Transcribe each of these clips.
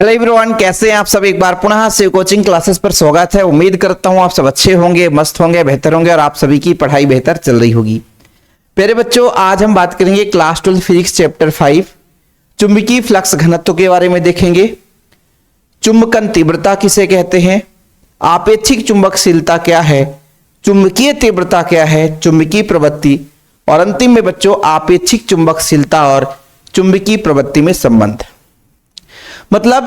Hello everyone, कैसे हैं आप सब। एक बार पुनः से कोचिंग क्लासेस पर स्वागत है। उम्मीद करता हूं आप सब अच्छे होंगे, मस्त होंगे, बेहतर होंगे और आप सभी की पढ़ाई बेहतर चल रही होगी। प्यारे बच्चों, आज हम बात करेंगे क्लास 12 फिजिक्स चैप्टर 5 चुंबकीय फ्लक्स घनत्व के बारे में देखेंगे। चुंबकन तीव्रता किसे कहते हैं, आपेक्षिक चुंबकशीलता क्या है, चुंबकीय तीव्रता क्या है, चुंबकीय प्रवृत्ति और अंतिम में बच्चों आपेक्षिक चुंबकशीलता और चुंबकीय प्रवृत्ति में संबंध। मतलब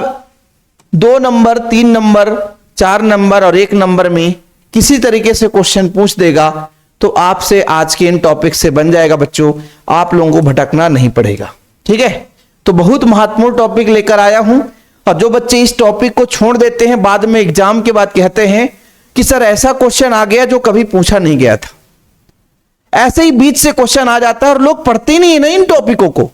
2 नंबर, 3 नंबर, 4 नंबर और 1 नंबर में किसी तरीके से क्वेश्चन पूछ देगा तो आपसे आज के इन टॉपिक से बन जाएगा बच्चों, आप लोगों को भटकना नहीं पड़ेगा। ठीक है, तो बहुत महत्वपूर्ण टॉपिक लेकर आया हूं। और जो बच्चे इस टॉपिक को छोड़ देते हैं, बाद में एग्जाम के बाद कहते हैं कि सर ऐसा क्वेश्चन आ गया जो कभी पूछा नहीं गया था। ऐसे ही बीच से क्वेश्चन आ जाता है और लोग पढ़ते नहीं है ना इन टॉपिकों को,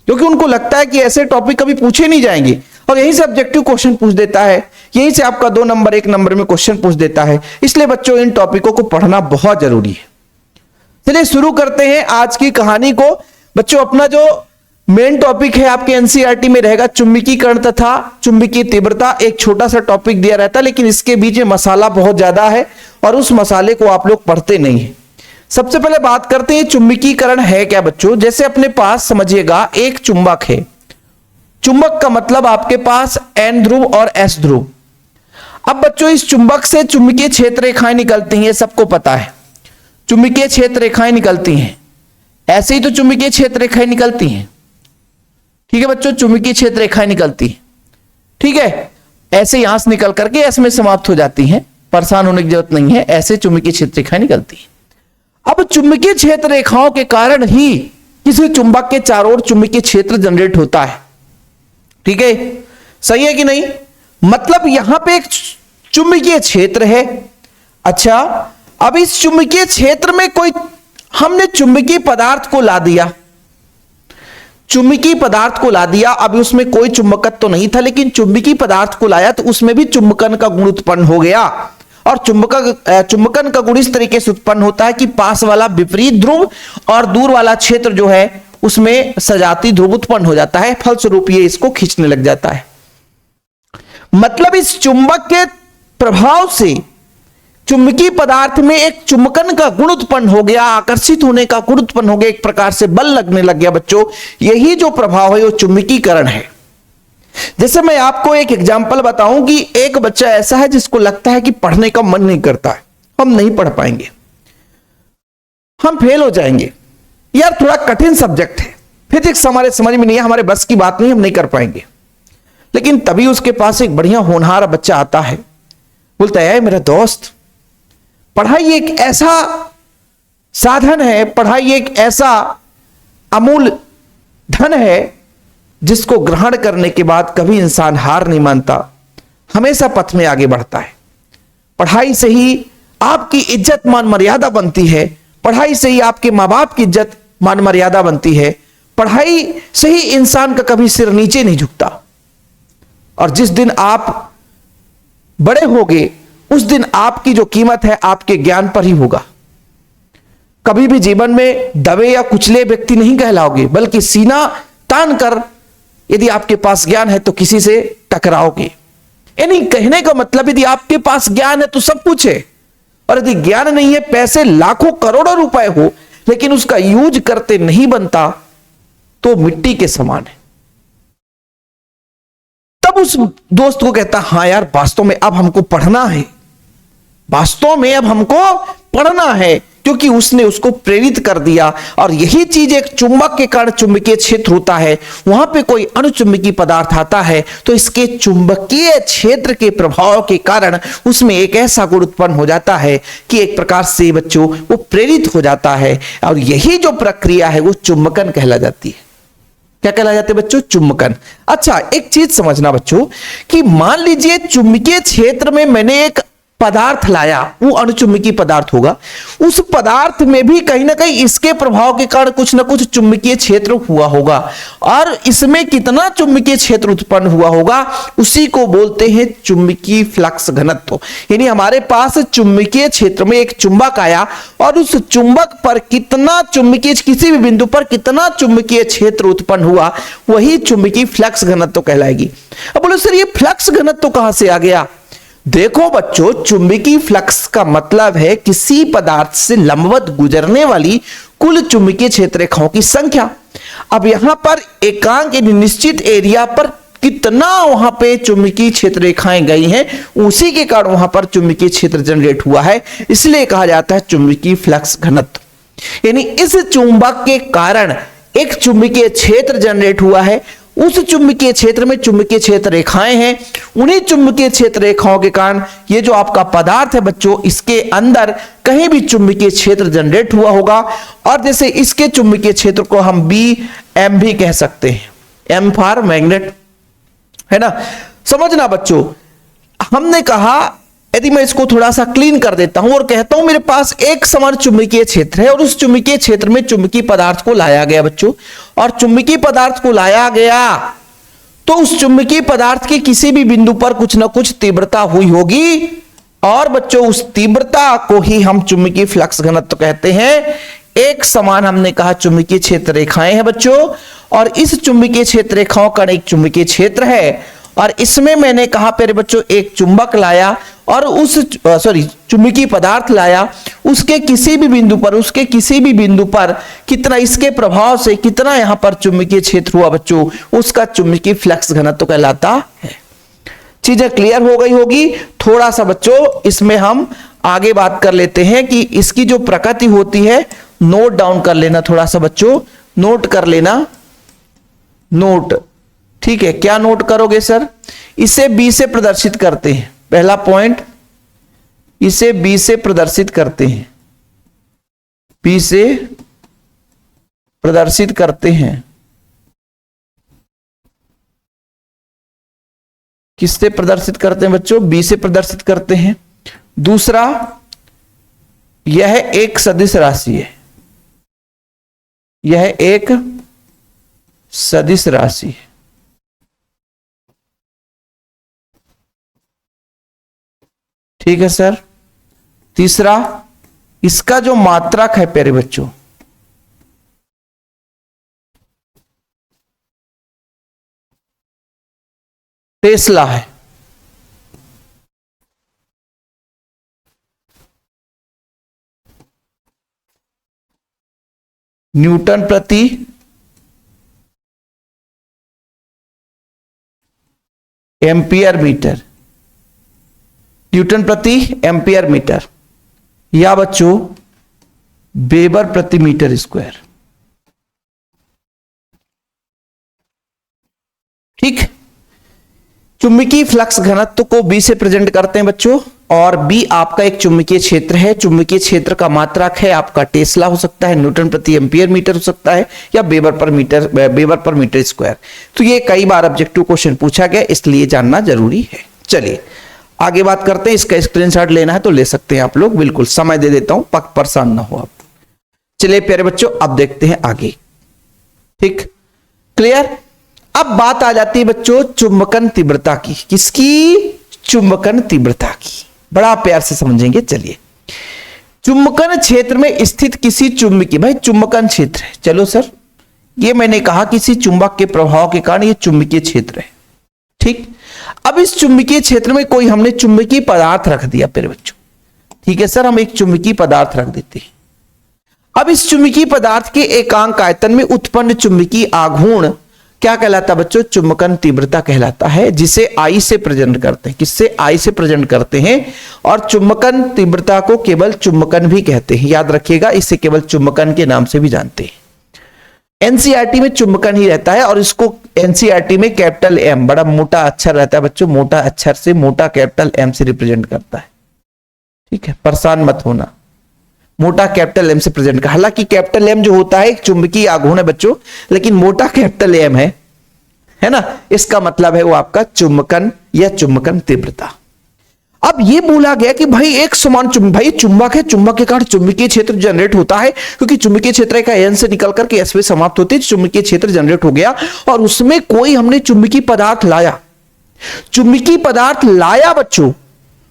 क्योंकि उनको लगता है कि ऐसे टॉपिक कभी पूछे नहीं जाएंगे और यहीं से ऑब्जेक्टिव क्वेश्चन पूछ देता है, यहीं से आपका 2 नंबर 1 नंबर में क्वेश्चन पूछ देता है। इसलिए बच्चों इन टॉपिकों को पढ़ना बहुत जरूरी है। चलिए शुरू करते हैं आज की कहानी को। बच्चों, अपना जो मेन टॉपिक है आपके एनसीईआरटी में रहेगा चुंबकीकरण तथा चुंबकीय तीव्रता। एक छोटा सा टॉपिक दिया रहता है, लेकिन इसके बीच में मसाला बहुत ज्यादा है और उस मसाले को आप लोग पढ़ते नहीं है। सबसे पहले बात करते हैं चुंबकीकरण है क्या बच्चों। जैसे अपने पास समझिएगा एक चुंबक है। चुंबक का मतलब आपके पास N ध्रुव और S ध्रुव। अब बच्चों इस चुंबक से चुंबकीय क्षेत्र रेखाएं निकलती हैं, सबको पता है चुंबकीय क्षेत्र रेखाएं निकलती हैं। ऐसे ही तो चुंबकीय क्षेत्र रेखाएं निकलती हैं। ठीक है बच्चों, चुंबकीय क्षेत्र रेखाएं निकलती हैं। ठीक है, ऐसे यहां से निकल करके S में समाप्त हो जाती हैं, परेशान होने की जरूरत नहीं है। ऐसे चुंबकीय क्षेत्र रेखाएं निकलती हैं। अब चुंबकीय क्षेत्र रेखाओं के कारण ही किसी चुंबक के चारों ओर चुंबकीय क्षेत्र जनरेट होता है। ठीक है, सही है कि नहीं। मतलब यहां पे एक चुंबकीय क्षेत्र है। अच्छा, अब इस चुंबकीय क्षेत्र में कोई हमने चुंबकीय पदार्थ को ला दिया, चुंबकीय पदार्थ को ला दिया। अब उसमें कोई चुंबकत्व तो नहीं था, लेकिन चुंबकीय पदार्थ को लाया तो उसमें भी चुंबकन का गुण उत्पन्न हो गया। और चुंबकन का गुण इस तरीके से उत्पन्न होता है कि पास वाला विपरीत ध्रुव और दूर वाला क्षेत्र जो है उसमें सजाती ध्रुव उत्पन्न हो जाता है। फलस्वरूप ये इसको खींचने लग जाता है। मतलब इस चुंबक के प्रभाव से चुंबकीय पदार्थ में एक चुंबकन का गुण उत्पन्न हो गया, आकर्षित होने का गुण उत्पन्न हो गया, एक प्रकार से बल लगने लग गया बच्चों। यही जो प्रभाव है वो चुंबकीकरण है। जैसे मैं आपको एक एग्जांपल बताऊं कि एक बच्चा ऐसा है जिसको लगता है कि पढ़ने का मन नहीं करता है, हम नहीं पढ़ पाएंगे, हम फेल हो जाएंगे, यार थोड़ा कठिन सब्जेक्ट है, फिजिक्स हमारे समझ में नहीं है, हमारे बस की बात नहीं, हम नहीं कर पाएंगे। लेकिन तभी उसके पास एक बढ़िया होनहार बच्चा आता है, बोलता है मेरा दोस्त, पढ़ाई एक ऐसा साधन है, पढ़ाई एक ऐसा अमूल्य धन है जिसको ग्रहण करने के बाद कभी इंसान हार नहीं मानता, हमेशा पथ में आगे बढ़ता है। पढ़ाई से ही आपकी इज्जत मान मर्यादा बनती है, पढ़ाई से ही आपके मां बाप की इज्जत मान मर्यादा बनती है, पढ़ाई से ही इंसान का कभी सिर नीचे नहीं झुकता। और जिस दिन आप बड़े होगे उस दिन आपकी जो कीमत है आपके ज्ञान पर ही होगा। कभी भी जीवन में दबे या कुचले व्यक्ति नहीं कहलाओगे, बल्कि सीना तान कर यदि आपके पास ज्ञान है तो किसी से टकराओगे। यानी कहने का मतलब यदि आपके पास ज्ञान है तो सब कुछ है, और यदि ज्ञान नहीं है, पैसे लाखों करोड़ों रुपए हो लेकिन उसका यूज करते नहीं बनता तो मिट्टी के समान है। तब उस दोस्त को कहता हाँ यार, वास्तव में अब हमको पढ़ना है, वास्तव में अब हमको पढ़ना है, क्योंकि उसने उसको प्रेरित कर दिया। और यही चीज एक चुंबक के कारण चुंबकीय क्षेत्र होता है। वहां पे कोई अणुचुंबकीय पदार्थ आता है तो इसके चुंबकीय क्षेत्र के प्रभाव के कारण उसमें एक ऐसा गुण उत्पन्न हो जाता है कि एक प्रकार से बच्चों वो प्रेरित हो जाता है। और यही जो प्रक्रिया है वो चुंबकन कहला जाती है। क्या कहला जाते हैं बच्चों? चुंबकन। अच्छा, एक चीज समझना बच्चों कि मान लीजिए चुंबकीय क्षेत्र में मैंने एक पदार्थ लाया, वो अणुचुंबकीय पदार्थ होगा, उस पदार्थ में भी कहीं ना कहीं इसके प्रभाव के कारण कुछ ना कुछ चुंबकीय क्षेत्र हुआ होगा, और इसमें कितना चुंबकीय क्षेत्र उत्पन्न हुआ होगा उसी को बोलते हैं चुंबकीय फ्लक्स घनत्व। यानी हमारे पास चुंबकीय क्षेत्र में एक चुंबक आया और उस चुंबक पर कितना चुंबकीय, किसी भी बिंदु पर कितना चुंबकीय क्षेत्र उत्पन्न हुआ, वही चुंबकीय फ्लक्स घनत्व कहलाएगी। अब बोलो सर ये फ्लक्स घनत्व कहां से आ गया? देखो बच्चों, चुंबकीय फ्लक्स का मतलब है किसी पदार्थ से लंबवत गुजरने वाली कुल चुंबकीय क्षेत्र रेखाओं की संख्या। अब यहां पर एकांक निश्चित एरिया पर कितना वहां पे चुंबकीय क्षेत्र रेखाएं गई हैं, उसी के कारण वहां पर चुंबकीय क्षेत्र जनरेट हुआ है, इसलिए कहा जाता है चुंबकीय फ्लक्स घनत्व। यानी इस चुंबक के कारण एक चुंबकीय क्षेत्र जनरेट हुआ है, उस चुंबकीय क्षेत्र में चुंबकीय क्षेत्र रेखाएं हैं, उन्हीं चुंबकीय क्षेत्र रेखाओं के कारण ये जो आपका पदार्थ है बच्चों, इसके अंदर कहीं भी चुंबकीय क्षेत्र जनरेट हुआ होगा। और जैसे इसके चुंबकीय क्षेत्र को हम बी एम भी कह सकते हैं, एम फॉर मैग्नेट, है ना। समझना बच्चों, हमने कहा यदि मैं इसको थोड़ा सा क्लीन कर देता हूं और कहता हूं मेरे पास एक समान चुंबकीय क्षेत्र है और उस चुंबकीय क्षेत्र में चुंबकीय पदार्थ को लाया गया बच्चों, और चुंबकीय पदार्थ को लाया गया तो उस चुंबकीय पदार्थ के किसी भी बिंदु पर कुछ ना कुछ तीव्रता हुई होगी, और बच्चों उस तीव्रता को ही हम चुंबकीय फ्लक्स घनत्व कहते हैं। एक समान हमने कहा चुंबकीय क्षेत्र रेखाएं हैं बच्चों, और इस चुंबकीय क्षेत्र रेखाओं का एक चुंबकीय क्षेत्र है, और इसमें मैंने कहा प्यारे बच्चों एक चुंबक लाया और उस चुंबकीय पदार्थ लाया, उसके किसी भी बिंदु पर कितना इसके प्रभाव से कितना यहां पर चुंबकीय क्षेत्र हुआ बच्चों, उसका चुंबकीय फ्लक्स घनत्व कहलाता है। चीजें क्लियर हो गई होगी। थोड़ा सा बच्चों इसमें हम आगे बात कर लेते हैं कि इसकी जो प्रकृति होती है, नोट डाउन कर लेना, थोड़ा सा बच्चों नोट कर लेना, नोट, ठीक है। क्या नोट करोगे सर? इसे बी से प्रदर्शित करते हैं, पहला पॉइंट, इसे बी से प्रदर्शित करते हैं, बी से प्रदर्शित करते हैं। किससे प्रदर्शित करते हैं बच्चों? बी से प्रदर्शित करते हैं। दूसरा, यह एक सदिश राशि है, यह एक सदिश राशि है, ठीक है सर। तीसरा, इसका जो मात्रक है प्यारे बच्चों, टेस्ला है। न्यूटन प्रति एम्पियर मीटर, न्यूटन प्रति एम्पियर मीटर, या बच्चों वेबर प्रति मीटर स्क्वायर, ठीक। चुंबकीय फ्लक्स घनत्व को बी से प्रेजेंट करते हैं बच्चों, और बी आपका एक चुंबकीय क्षेत्र है, चुंबकीय क्षेत्र का मात्रक है आपका टेस्ला हो सकता है, न्यूटन प्रति एम्पियर मीटर हो सकता है, या वेबर पर मीटर स्क्वायर। तो ये कई बार ऑब्जेक्टिव क्वेश्चन पूछा गया, इसलिए जानना जरूरी है। चलिए आगे बात करते हैं। इसका स्क्रीनशॉट लेना है तो ले सकते हैं आप लोग, बिल्कुल समय दे देता हूं, परेशान ना हो आप। चलिए प्यारे बच्चों अब देखते हैं आगे, ठीक, क्लियर। अब बात आ जाती है बच्चों चुंबकन तीव्रता की। किसकी? चुंबकन तीव्रता की। बड़ा प्यार से समझेंगे। चलिए, चुंबकन क्षेत्र में स्थित किसी चुंबकीय, भाई चुंबकन क्षेत्र है, चलो सर ये मैंने कहा किसी चुंबक के प्रभाव के कारण ये चुंबकीय क्षेत्र है, ठीक। अब इस चुंबकीय क्षेत्र में कोई हमने चुंबकीय पदार्थ रख दिया प्यारे बच्चों, ठीक है सर, हम एक चुंबकीय पदार्थ रख देते हैं। अब इस चुंबकीय पदार्थ के एकांक आयतन में उत्पन्न चुंबकीय आघूर्ण क्या कहलाता है बच्चों? चुंबकन तीव्रता कहलाता है, जिसे आई से प्रेजेंट करते हैं। किससे? आई से प्रेजेंट करते हैं। और चुंबकन तीव्रता को केवल चुंबकन भी कहते हैं, याद रखिएगा, इसे केवल चुंबकन के नाम से भी जानते हैं। एनसीईआरटी में चुंबकन ही रहता है, और इसको एनसीईआरटी में कैपिटल एम, बड़ा मोटा अक्षर रहता है बच्चों, मोटा अक्षर से मोटा कैपिटल एम से रिप्रेजेंट करता है, ठीक है, परेशान मत होना, मोटा कैपिटल एम से प्रेजेंट कर। हालांकि कैपिटल एम जो होता है एक चुंबकीय आघूर्ण है बच्चों, लेकिन मोटा कैपिटल एम है ना, इसका मतलब है वो आपका चुंबकन या चुंबकन तीव्रता। अब ये बोला गया कि भाई एक समान भाई चुंबक है, चुंबक के कारण चुंबकीय क्षेत्र जनरेट होता है, क्योंकि चुंबकीय क्षेत्र का एन से निकल करके एस में समाप्त होती है, चुंबकीय क्षेत्र जनरेट हो गया। और उसमें कोई हमने चुंबकीय पदार्थ लाया, चुंबकीय पदार्थ लाया बच्चों,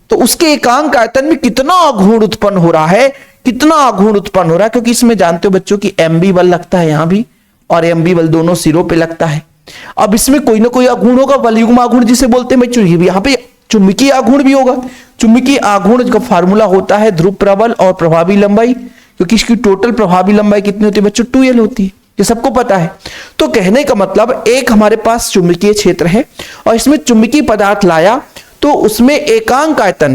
तो उसके एकांक आयतन में कितना आघूर्ण उत्पन्न हो रहा है, कितना आघूर्ण उत्पन्न हो रहा है, क्योंकि इसमें जानते हो बच्चों कि एमबी बल लगता है यहां भी, और एमबी बल दोनों सिरों पे लगता है। अब इसमें कोई ना कोई आघूर्ण होगा, बलयुग्म आघूर्ण जिसे बोलते हैं बच्चों, यहां पे चुंबकीय आघूर्ण भी होगा। चुंबकीय आघूर्ण का फार्मूला होता है ध्रुव प्रबल और प्रभावी लंबाई, क्योंकि इसकी टोटल प्रभावी लंबाई कितनी होती है बच्चों, 2L होती है, ये सबको पता है। तो कहने का मतलब एक हमारे पास चुंबकीय क्षेत्र है और इसमें चुंबकीय पदार्थ लाया, तो उसमें एकांक आयतन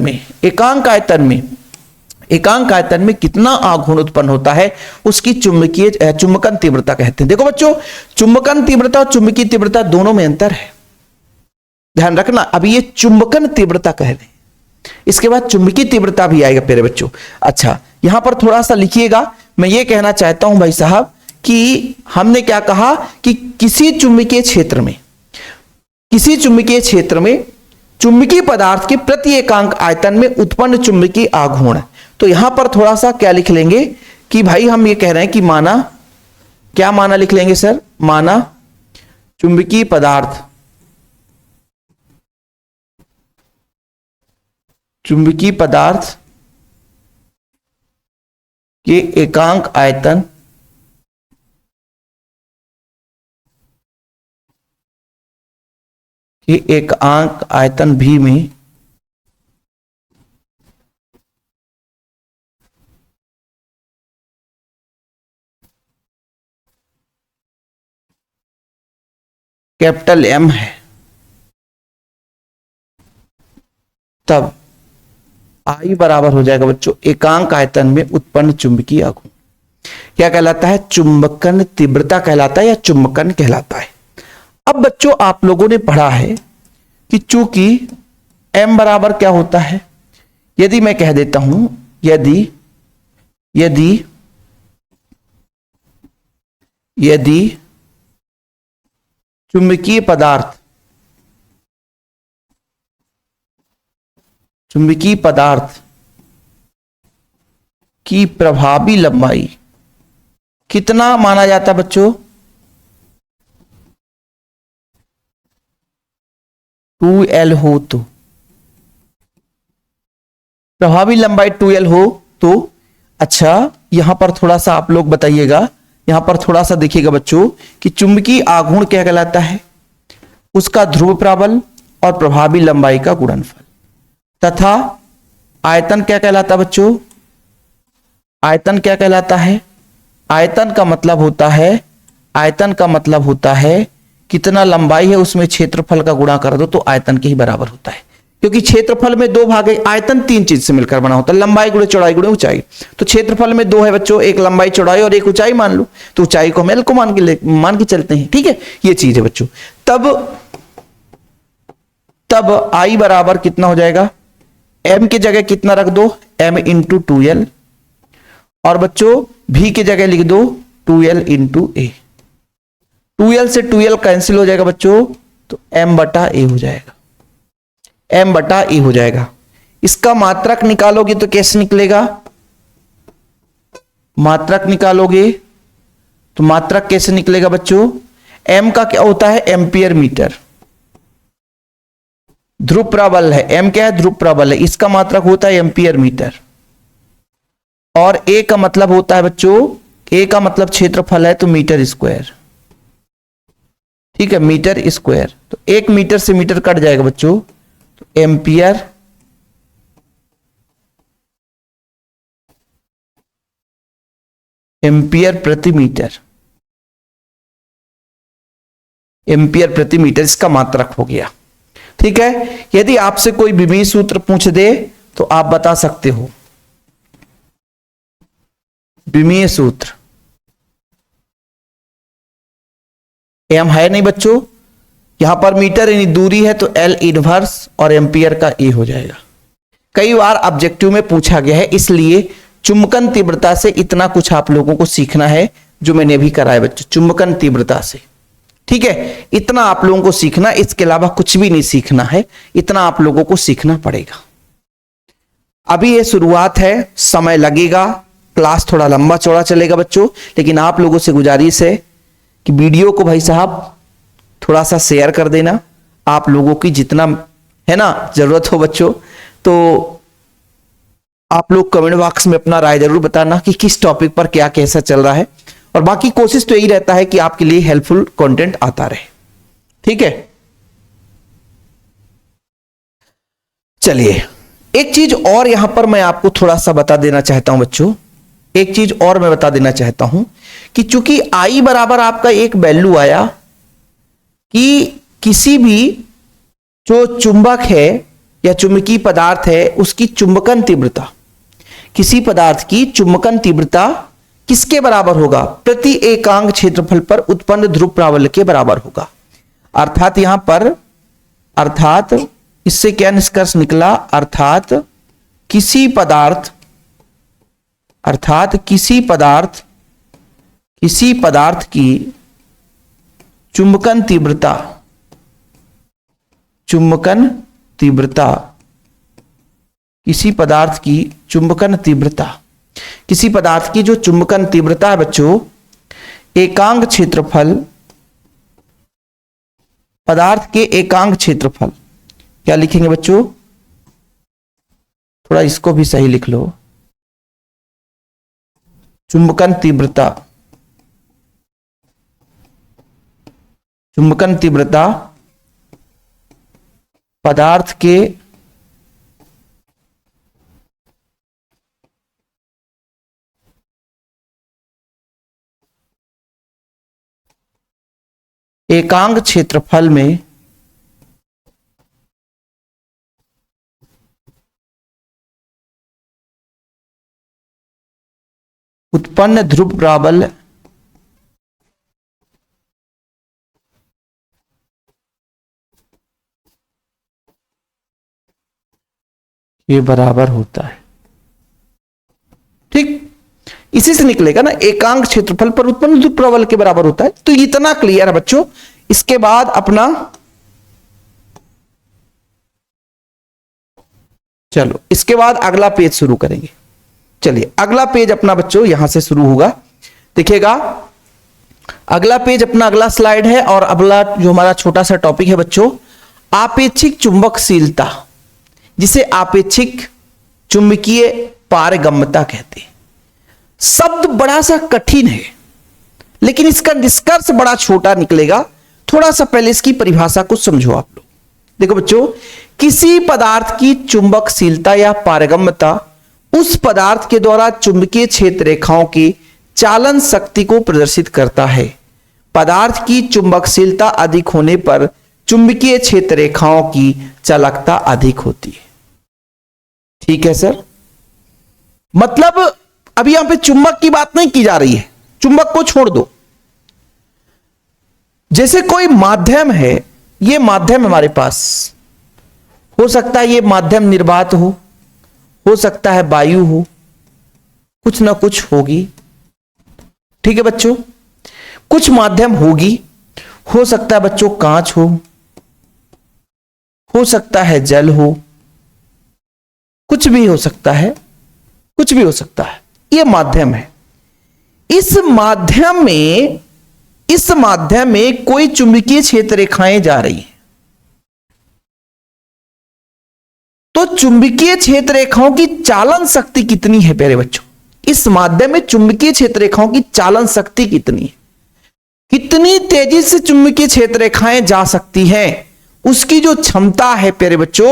में कितना आघूर्ण उत्पन्न होता है, उसकी चुंबकन तीव्रता कहते हैं। देखो बच्चों, चुंबकन तीव्रता और चुंबकीय तीव्रता दोनों में अंतर है, ध्यान रखना। अभी ये चुंबकन तीव्रता कह रहे हैं, इसके बाद चुंबकीय तीव्रता भी आएगा प्यारे बच्चों। अच्छा, यहां पर थोड़ा सा लिखिएगा, मैं ये कहना चाहता हूं भाई साहब कि हमने क्या कहा कि किसी चुंबकीय क्षेत्र में चुंबकीय पदार्थ के प्रति एकांक आयतन में उत्पन्न चुंबकीय आघूर्ण। तो यहां पर थोड़ा सा क्या लिख लेंगे कि भाई हम ये कह रहे हैं कि माना, क्या माना लिख लेंगे सर, माना चुंबकीय पदार्थ के एकांक आयतन भी में कैपिटल M है, तब I बराबर हो जाएगा बच्चों एकांक आयतन में उत्पन्न चुंबकीय आघूर्ण। क्या कहलाता है, चुंबकन तीव्रता कहलाता है या चुंबकन कहलाता है। अब बच्चों आप लोगों ने पढ़ा है कि चूंकि M बराबर क्या होता है, यदि मैं कह देता हूं यदि चुंबकीय पदार्थ की प्रभावी लंबाई कितना माना जाता है बच्चों, 2L हो, तो प्रभावी लंबाई 2L हो तो अच्छा, यहां पर थोड़ा सा आप लोग बताइएगा, यहां पर थोड़ा सा देखिएगा बच्चों कि चुंबकीय आघूर्ण क्या कहलाता है, उसका ध्रुव प्रबल और प्रभावी लंबाई का गुणनफल, तथा आयतन क्या कहलाता बच्चों, आयतन क्या कहलाता है, आयतन का मतलब होता है कितना लंबाई है उसमें क्षेत्रफल का गुणा कर दो तो आयतन के ही बराबर होता है, क्योंकि क्षेत्रफल में दो भाग है, आयतन तीन चीज से मिलकर बना होता है, लंबाई गुणे चौड़ाई गुणे ऊंचाई। तो क्षेत्रफल में दो है बच्चों, एक लंबाई चौड़ाई और एक ऊंचाई मान लो, तो ऊंचाई को हम L को मान के चलते हैं, ठीक है, ये चीज है बच्चों। तब I बराबर कितना हो जाएगा, M की जगह कितना रख दो, M इंटू 2L, और बच्चों V की जगह लिख दो 2L इंटू A। 2L से 2L कैंसिल हो जाएगा बच्चों, तो M बटा A हो जाएगा, M बटा E हो जाएगा। इसका मात्रक निकालोगे तो कैसे निकलेगा, मात्रक निकालोगे तो मात्रक कैसे निकलेगा बच्चों, M का क्या होता है, एम्पियर मीटर, ध्रुव प्रबल है, M क्या है, ध्रुव प्रबल है, इसका मात्रक होता है एम्पियर मीटर, और A का मतलब होता है बच्चों, A का मतलब क्षेत्रफल है तो मीटर स्क्वायर, ठीक है, मीटर स्क्वायर। तो 1 मीटर से मीटर कट जाएगा बच्चों, तो एम्पियर प्रति मीटर, इसका मात्रक हो गया, ठीक है। यदि आपसे कोई विमीय सूत्र पूछ दे तो आप बता सकते हो, विमीय सूत्र M है नहीं बच्चों, यहां पर मीटर यानी दूरी है तो L इनवर्स और एम्पियर का A हो जाएगा। कई बार ऑब्जेक्टिव में पूछा गया है, इसलिए चुंबकन तीव्रता से इतना कुछ आप लोगों को सीखना है जो मैंने भी कराया बच्चों, चुंबकन तीव्रता से, ठीक है, इतना आप लोगों को सीखना, इसके अलावा कुछ भी नहीं सीखना है, इतना आप लोगों को सीखना पड़ेगा। अभी ये शुरुआत है, समय लगेगा, क्लास थोड़ा लंबा चौड़ा चलेगा बच्चों, लेकिन आप लोगों से गुजारिश है कि वीडियो को भाई साहब थोड़ा सा शेयर कर देना। आप लोगों की जितना है ना जरूरत हो बच्चों, तो आप लोग कमेंट बॉक्स में अपना राय जरूर बताना कि किस टॉपिक पर क्या कैसा चल रहा है, और बाकी कोशिश तो यही रहता है कि आपके लिए हेल्पफुल कंटेंट आता रहे। ठीक है, चलिए एक चीज और यहां पर मैं आपको थोड़ा सा बता देना चाहता हूं बच्चों, एक चीज और मैं बता देना चाहता हूं कि चूंकि आई बराबर आपका एक वैल्यू आया कि किसी भी जो चुंबक है या चुंबकीय पदार्थ है उसकी चुंबकन तीव्रता, किसी पदार्थ की चुंबकन तीव्रता किसके बराबर होगा? प्रति एकांक क्षेत्रफल पर उत्पन्न ध्रुव प्राबल्य के बराबर होगा। अर्थात यहां पर इससे क्या निष्कर्ष निकला? अर्थात किसी पदार्थ की चुंबकन तीव्रता किसी पदार्थ की जो चुंबकन तीव्रता है बच्चों, एकांक क्षेत्रफल, पदार्थ के एकांक क्षेत्रफल, क्या लिखेंगे बच्चों? थोड़ा इसको भी सही लिख लो। चुंबकन तीव्रता पदार्थ के एकांक क्षेत्रफल में उत्पन्न ध्रुव प्राबल्य ये बराबर होता है। ठीक, इसी से निकलेगा ना, एकांक क्षेत्रफल पर उत्पन्न ध्रुव प्राबल्य के बराबर होता है। तो इतना क्लियर है बच्चों। इसके बाद अपना चलो इसके बाद अगला पेज शुरू करेंगे। चलिए अगला पेज अपना बच्चों यहां से शुरू होगा। देखिएगा अगला पेज अपना अगला स्लाइड है, और अगला जो हमारा छोटा सा टॉपिक है बच्चों, आपेक्षिक चुंबकशीलता, जिसे आपेक्षिक चुंबकीय पारगम्यता कहते हैं। शब्द बड़ा सा कठिन है, लेकिन इसका निष्कर्ष बड़ा छोटा निकलेगा। थोड़ा सा पहले इसकी परिभाषा को समझो आप लोग। देखो बच्चों, किसी पदार्थ की चुंबकशीलता या पारगम्यता उस पदार्थ के द्वारा चुंबकीय क्षेत्र रेखाओं की चालन शक्ति को प्रदर्शित करता है। पदार्थ की चुंबकशीलता अधिक होने पर चुंबकीय क्षेत्र रेखाओं की चालकता अधिक होती है। ठीक है सर, मतलब अभी यहां पे चुंबक की बात नहीं की जा रही है, चुंबक को छोड़ दो। जैसे कोई माध्यम है, ये माध्यम हमारे पास हो सकता है, ये माध्यम निर्वात हो सकता है वायु हो, कुछ ना कुछ होगी। ठीक है बच्चों, कुछ माध्यम होगी, हो सकता है बच्चों कांच हो सकता है जल हो, कुछ भी हो सकता है, कुछ भी हो सकता है। यह माध्यम है। इस माध्यम में कोई चुंबकीय क्षेत्र रेखाएं जा रही हैं, तो चुंबकीय क्षेत्र रेखाओं की चालन शक्ति कितनी है प्यारे बच्चों? इस माध्यम में चुंबकीय क्षेत्र रेखाओं की चालन शक्ति कितनी है, कितनी तेजी से चुंबकीय क्षेत्र रेखाएं जा सकती हैं, उसकी जो क्षमता है प्यारे बच्चों,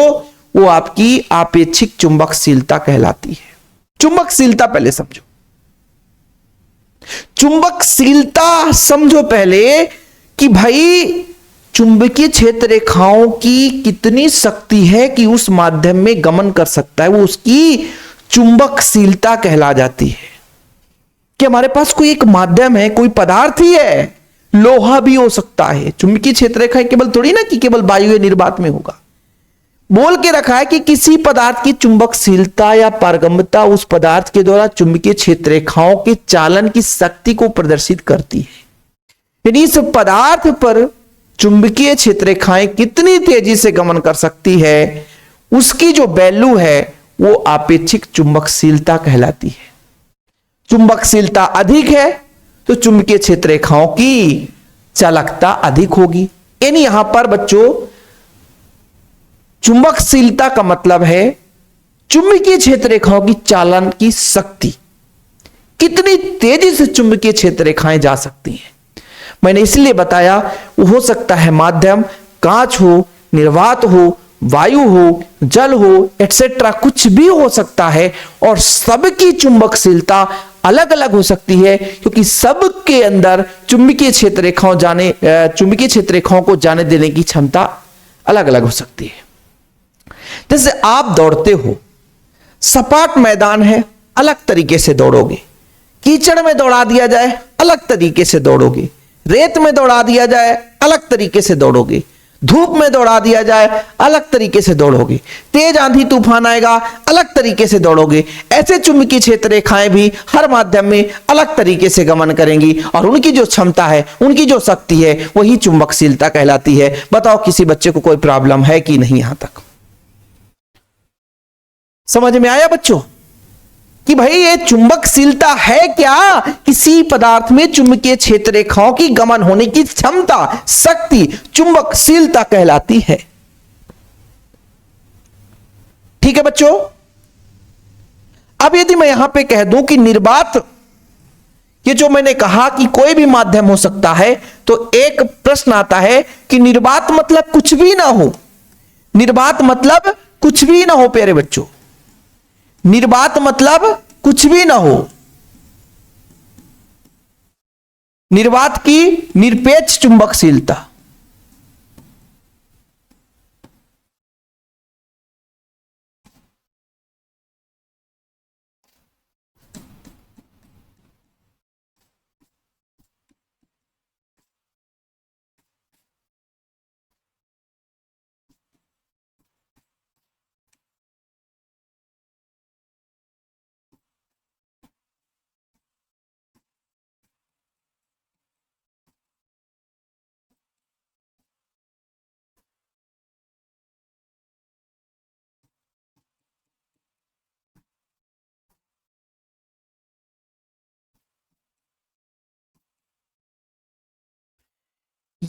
वो आपकी आपेक्षिक चुंबकशीलता कहलाती है। चुंबकशीलता पहले समझो, चुंबकशीलता समझो पहले कि भाई चुंबकीय क्षेत्र रेखाओं की कितनी शक्ति है कि उस माध्यम में गमन कर सकता है, वो उसकी चुंबकशीलता कहला जाती है। कि हमारे पास कोई एक माध्यम है, कोई पदार्थ ही है, लोहा भी हो सकता है। चुंबकीय क्षेत्र रेखा केवल थोड़ी ना कि केवल वायु या निर्वात में होगा। बोल के रखा है कि किसी पदार्थ की चुंबकशीलता या पारगम्यता उस पदार्थ के द्वारा चुंबकीय क्षेत्र रेखाओं के चालन की शक्ति को प्रदर्शित करती है। यानी इस पदार्थ पर चुंबकीय क्षेत्र रेखाएं कितनी तेजी से गमन कर सकती है, उसकी जो वैल्यू है वो आपेक्षिक चुंबकशीलता कहलाती है। चुंबकशीलता अधिक है तो चुंबकीय क्षेत्र रेखाओं की चालकता अधिक होगी। यानी यहां पर बच्चों चुंबकशीलता का मतलब है चुंबकीय क्षेत्र रेखाओं की चालन की शक्ति, कितनी तेजी से चुंबकीय क्षेत्र रेखाएं जा सकती हैं। मैंने इसलिए बताया, वो हो सकता है माध्यम कांच हो, निर्वात हो, वायु हो, जल हो, एटसेट्रा, कुछ भी हो सकता है और सबकी चुंबकशीलता अलग अलग हो सकती है, क्योंकि सबके अंदर चुंबकीय क्षेत्र रेखाओं को जाने देने की क्षमता अलग अलग हो सकती है। जैसे आप दौड़ते हो, सपाट मैदान है, अलग तरीके से दौड़ोगे। कीचड़ में दौड़ा दिया जाए, अलग तरीके से दौड़ोगे। रेत में दौड़ा दिया जाए, अलग तरीके से दौड़ोगे। धूप में दौड़ा दिया जाए, अलग तरीके से दौड़ोगे। तेज आंधी तूफान आएगा, अलग तरीके से दौड़ोगे। ऐसे चुंबकीय क्षेत्र रेखाएं भी हर माध्यम में अलग तरीके से गमन करेंगी और उनकी जो क्षमता है, उनकी जो शक्ति है, वही चुंबकशीलता कहलाती है। बताओ किसी बच्चे को कोई प्रॉब्लम है कि नहीं? यहां तक समझ में आया बच्चों कि भाई ये चुंबकशीलता है क्या? किसी पदार्थ में चुंबकीय क्षेत्र रेखाओं की गमन होने की क्षमता, शक्ति, चुंबकशीलता कहलाती है। ठीक है बच्चों। अब यदि मैं यहां पे कह दूं कि निर्वात, ये जो मैंने कहा कि कोई भी माध्यम हो सकता है, तो एक प्रश्न आता है कि निर्वात मतलब कुछ भी ना हो। निर्वात मतलब कुछ भी ना हो प्यारे बच्चों, निर्वात मतलब कुछ भी ना हो। निर्वात की निरपेक्ष चुंबकशीलता,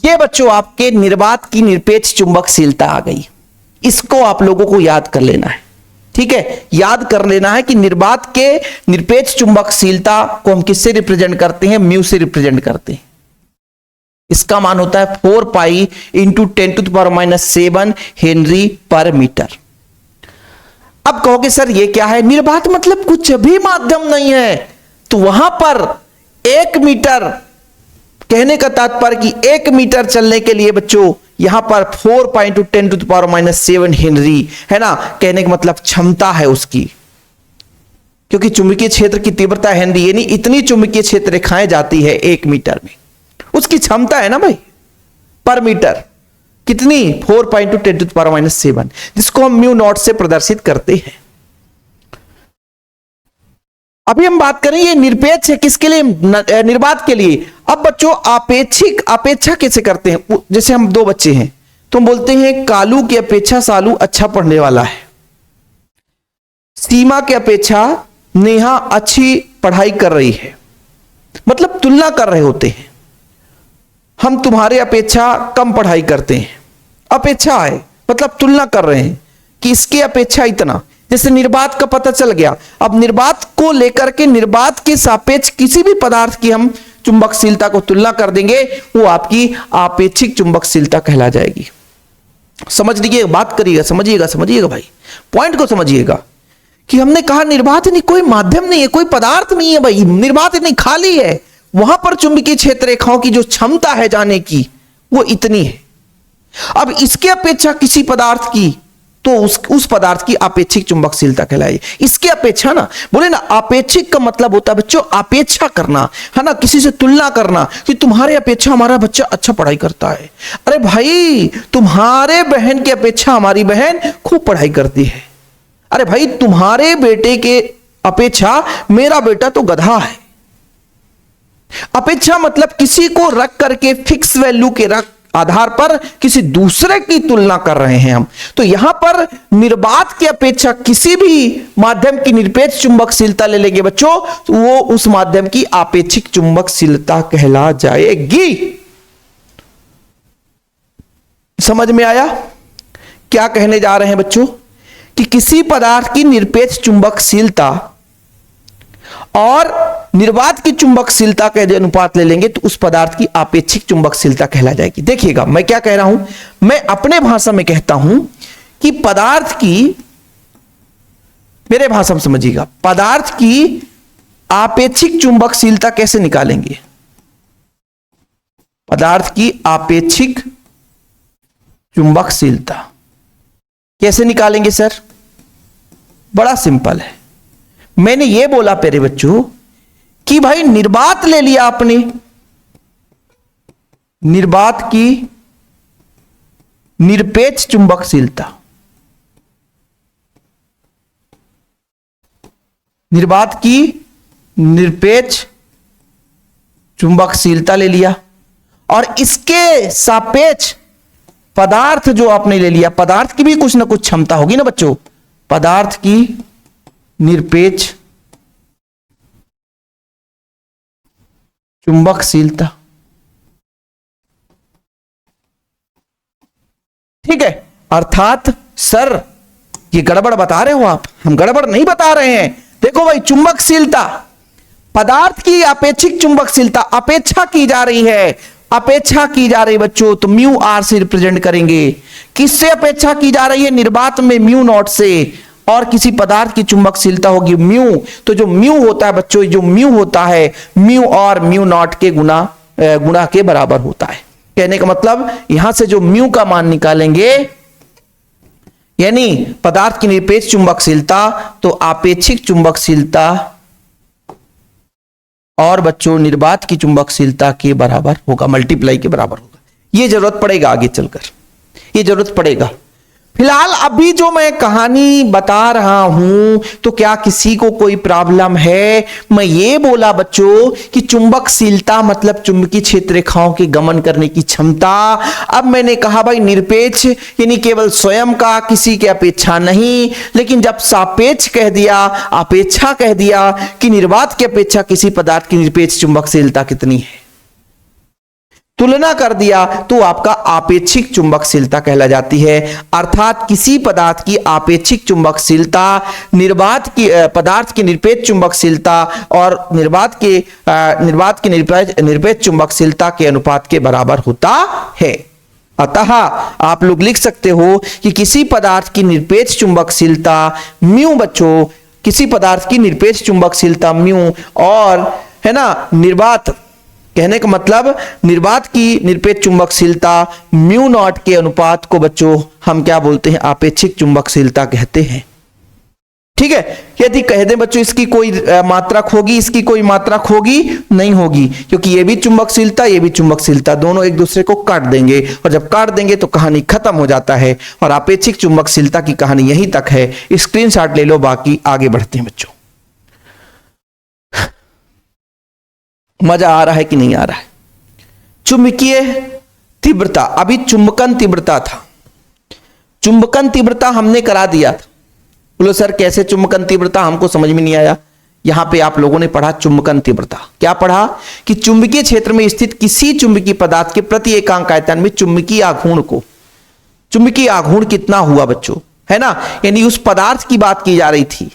ये बच्चों आपके निर्वात की निरपेक्ष चुंबकशीलता आ गई। इसको आप लोगों को याद कर लेना है। ठीक है, याद कर लेना है कि निर्वात के निरपेक्ष चुंबकशीलता को हम किससे रिप्रेजेंट करते हैं? म्यू से रिप्रेजेंट करते हैं। इसका मान होता है 4 पाई इंटू 10⁻⁷ हेनरी पर मीटर। अब कहोगे सर ये क्या है? निर्वात मतलब कुछ भी माध्यम नहीं है, तो वहां पर 1 मीटर, कहने का तात्पर्य कि 1 मीटर चलने के लिए बच्चों यहां पर 4 पाई इंटू 10⁻⁷ हेनरी है ना। कहने का मतलब क्षमता है उसकी, क्योंकि चुंबकीय क्षेत्र की तीव्रता हेनरी, यानी इतनी चुंबकीय क्षेत्र रेखाएं जाती है 1 मीटर में, उसकी क्षमता है ना भाई, पर मीटर कितनी? 4 पाई इंटू 10⁻⁷, जिसको हम म्यू नॉट से प्रदर्शित करते हैं। अभी हम बात करें ये निरपेक्ष है किसके लिए? निर्वात के लिए। अब बच्चों अपेक्षा कैसे करते हैं? जैसे हम 2 बच्चे हैं तो हम बोलते हैं कालू की अपेक्षा सालू अच्छा पढ़ने वाला है, सीमा की अपेक्षा नेहा अच्छी पढ़ाई कर रही है, मतलब तुलना कर रहे होते हैं। हम तुम्हारे अपेक्षा कम पढ़ाई करते हैं, अपेक्षा है मतलब तुलना कर रहे हैं कि इसके अपेक्षा इतना। जैसे निर्वात का पता चल गया, अब निर्वात को लेकर के निर्वात के सापेक्ष किसी भी पदार्थ की हम चुंबकशीलता को तुलना कर देंगे, वो आपकी आपेक्षिक चुंबकशीलता कहला जाएगी। समझ लीजिए, बात करिएगा, समझिएगा भाई, पॉइंट को समझिएगा कि हमने कहा निर्वात नहीं, कोई माध्यम नहीं है, कोई पदार्थ नहीं है भाई, निर्वात नहीं, खाली है। वहां पर चुंबकीय क्षेत्र रेखाओं की जो क्षमता है जाने की, वो इतनी है। अब इसके अपेक्षा किसी पदार्थ की, तो उस पदार्थ की आपेक्षिक चुंबकशीलता कहलाई। इसके अपेक्षा ना, बोले ना, आपेक्षिक का मतलब होता है बच्चों अपेक्षा करना, है ना, किसी से तुलना करना कि तुम्हारे अपेक्षा हमारा बच्चा अच्छा पढ़ाई करता है। अरे भाई, तुम्हारे बहन की अपेक्षा हमारी बहन खूब पढ़ाई करती है। अरे भाई, तुम्हारे बेटे के अपेक्षा मेरा बेटा तो गधा है। अपेक्षा मतलब किसी को रख करके, फिक्स वैल्यू के रख आधार पर किसी दूसरे की तुलना कर रहे हैं हम। तो यहां पर निर्वात की अपेक्षा किसी भी माध्यम की निरपेक्ष चुंबकशीलता ले लेंगे बच्चों, तो वो उस माध्यम की आपेक्षिक चुंबकशीलता कहला जाएगी। समझ में आया क्या कहने जा रहे हैं बच्चों? कि किसी पदार्थ की निरपेक्ष चुंबकशीलता और निर्वात की चुंबकशीलता का यदि अनुपात ले लेंगे तो उस पदार्थ की आपेक्षिक चुंबकशीलता कहला जाएगी। देखिएगा मैं क्या कह रहा हूं, मैं अपने भाषा में कहता हूं कि पदार्थ की, मेरे भाषा में समझिएगा, पदार्थ की आपेक्षिक चुंबकशीलता कैसे निकालेंगे? पदार्थ की आपेक्षिक चुंबकशीलता कैसे निकालेंगे सर? बड़ा सिंपल है। मैंने ये बोला प्यारे बच्चों कि भाई निर्वात ले लिया आपने, निर्वात की निरपेक्ष चुंबकशीलता, निर्वात की निरपेक्ष चुंबकशीलता ले लिया और इसके सापेक्ष पदार्थ जो आपने ले लिया, पदार्थ की भी कुछ ना कुछ क्षमता होगी ना बच्चों, पदार्थ की निरपेक्ष चुंबकशीलता, ठीक है। अर्थात सर ये गड़बड़ बता रहे हो आप? हम गड़बड़ नहीं बता रहे हैं। देखो भाई, चुंबकशीलता, पदार्थ की आपेक्षिक चुंबकशीलता अपेक्षा की जा रही है, अपेक्षा की जा रही बच्चों, तो म्यू आर से रिप्रेजेंट करेंगे। किससे अपेक्षा की जा रही है? निर्वात में म्यू नॉट से, और किसी पदार्थ की चुंबकशीलता होगी म्यू। तो जो म्यू होता है बच्चों, जो म्यू होता है म्यू और म्यू नॉट के गुणा के बराबर होता है। कहने का मतलब यहां से जो म्यू का मान निकालेंगे, यानी पदार्थ की निरपेक्ष चुंबकशीलता, तो आपेक्षिक चुंबकशीलता और बच्चों निर्वात की चुंबकशीलता के बराबर होगा, मल्टीप्लाई के बराबर होगा। यह जरूरत पड़ेगा आगे चलकर, यह जरूरत पड़ेगा। फिलहाल अभी जो मैं कहानी बता रहा हूं, तो क्या किसी को कोई प्रॉब्लम है? मैं ये बोला बच्चों कि चुंबकशीलता मतलब चुंबकीय क्षेत्र रेखाओं के गमन करने की क्षमता। अब मैंने कहा भाई निरपेक्ष यानी केवल स्वयं का, किसी की अपेक्षा नहीं। लेकिन जब सापेक्ष कह दिया, अपेक्षा कह दिया कि निर्वात की अपेक्षा किसी पदार्थ की निरपेक्ष चुंबकशीलता कितनी है, तुलना कर दिया, तो आपका आपेक्षिक चुंबकशीलता कहला जाती है। अर्थात किसी पदार्थ की आपेक्षिक चुंबकशीलता निर्वात की, पदार्थ की निरपेक्ष चुंबकशीलता और निर्वात की निरपेक्ष चुंबकशीलता के अनुपात के बराबर होता है। अतः आप लोग लिख सकते हो कि किसी पदार्थ की निरपेक्ष चुंबकशीलता म्यू बच्चों, किसी पदार्थ की निरपेक्ष चुंबकशीलता म्यू और है ना निर्वात, कहने का मतलब निर्वात की निरपेक्ष चुंबकशीलता म्यू नॉट के अनुपात को बच्चों हम क्या बोलते हैं? आपेक्षिक चुंबकशीलता कहते हैं। ठीक है। यदि कह दें बच्चों इसकी कोई मात्रक होगी, इसकी कोई मात्रक होगी नहीं होगी, क्योंकि ये भी चुंबकशीलता, ये भी चुंबकशीलता, दोनों एक दूसरे को काट देंगे, और जब काट देंगे तो कहानी खत्म हो जाता है। और आपेक्षिक चुंबकशीलता की कहानी यहीं तक है। स्क्रीनशॉट ले लो, बाकी आगे बढ़ते हैं बच्चों। मजा आ रहा है कि नहीं आ रहा है? चुंबकीय तीव्रता, अभी चुंबकन तीव्रता था, चुंबकन तीव्रता हमने करा दिया था। बोलो सर कैसे चुंबकन तीव्रता? हमको समझ में नहीं आया। यहां पे आप लोगों ने पढ़ा चुंबकन तीव्रता, क्या पढ़ा कि चुंबकीय क्षेत्र में स्थित किसी चुंबकीय पदार्थ के प्रति एकांक आयतन में चुंबकीय आघूर्ण को, चुंबकीय आघूर्ण कितना हुआ बच्चों, है ना, यानी उस पदार्थ की बात की जा रही थी।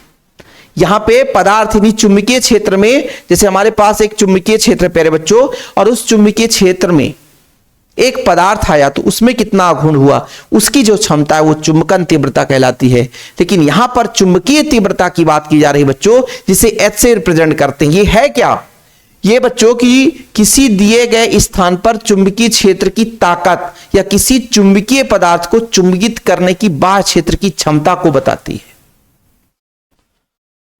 यहां पे पदार्थ यानी चुंबकीय क्षेत्र में, जैसे हमारे पास एक चुंबकीय क्षेत्र है प्यारे बच्चों, और उस चुंबकीय क्षेत्र में एक पदार्थ आया तो उसमें कितना आघूर्ण हुआ, उसकी जो क्षमता है वो चुंबकन तीव्रता कहलाती है। लेकिन यहां पर चुंबकीय तीव्रता की बात की जा रही है बच्चों, जिसे एच से रिप्रेजेंट करते हैं। ये है क्या? ये बच्चों की किसी दिए गए स्थान पर चुंबकीय क्षेत्र की ताकत या किसी चुंबकीय पदार्थ को चुंबकित करने की बाह्य क्षेत्र की क्षमता को बताती है।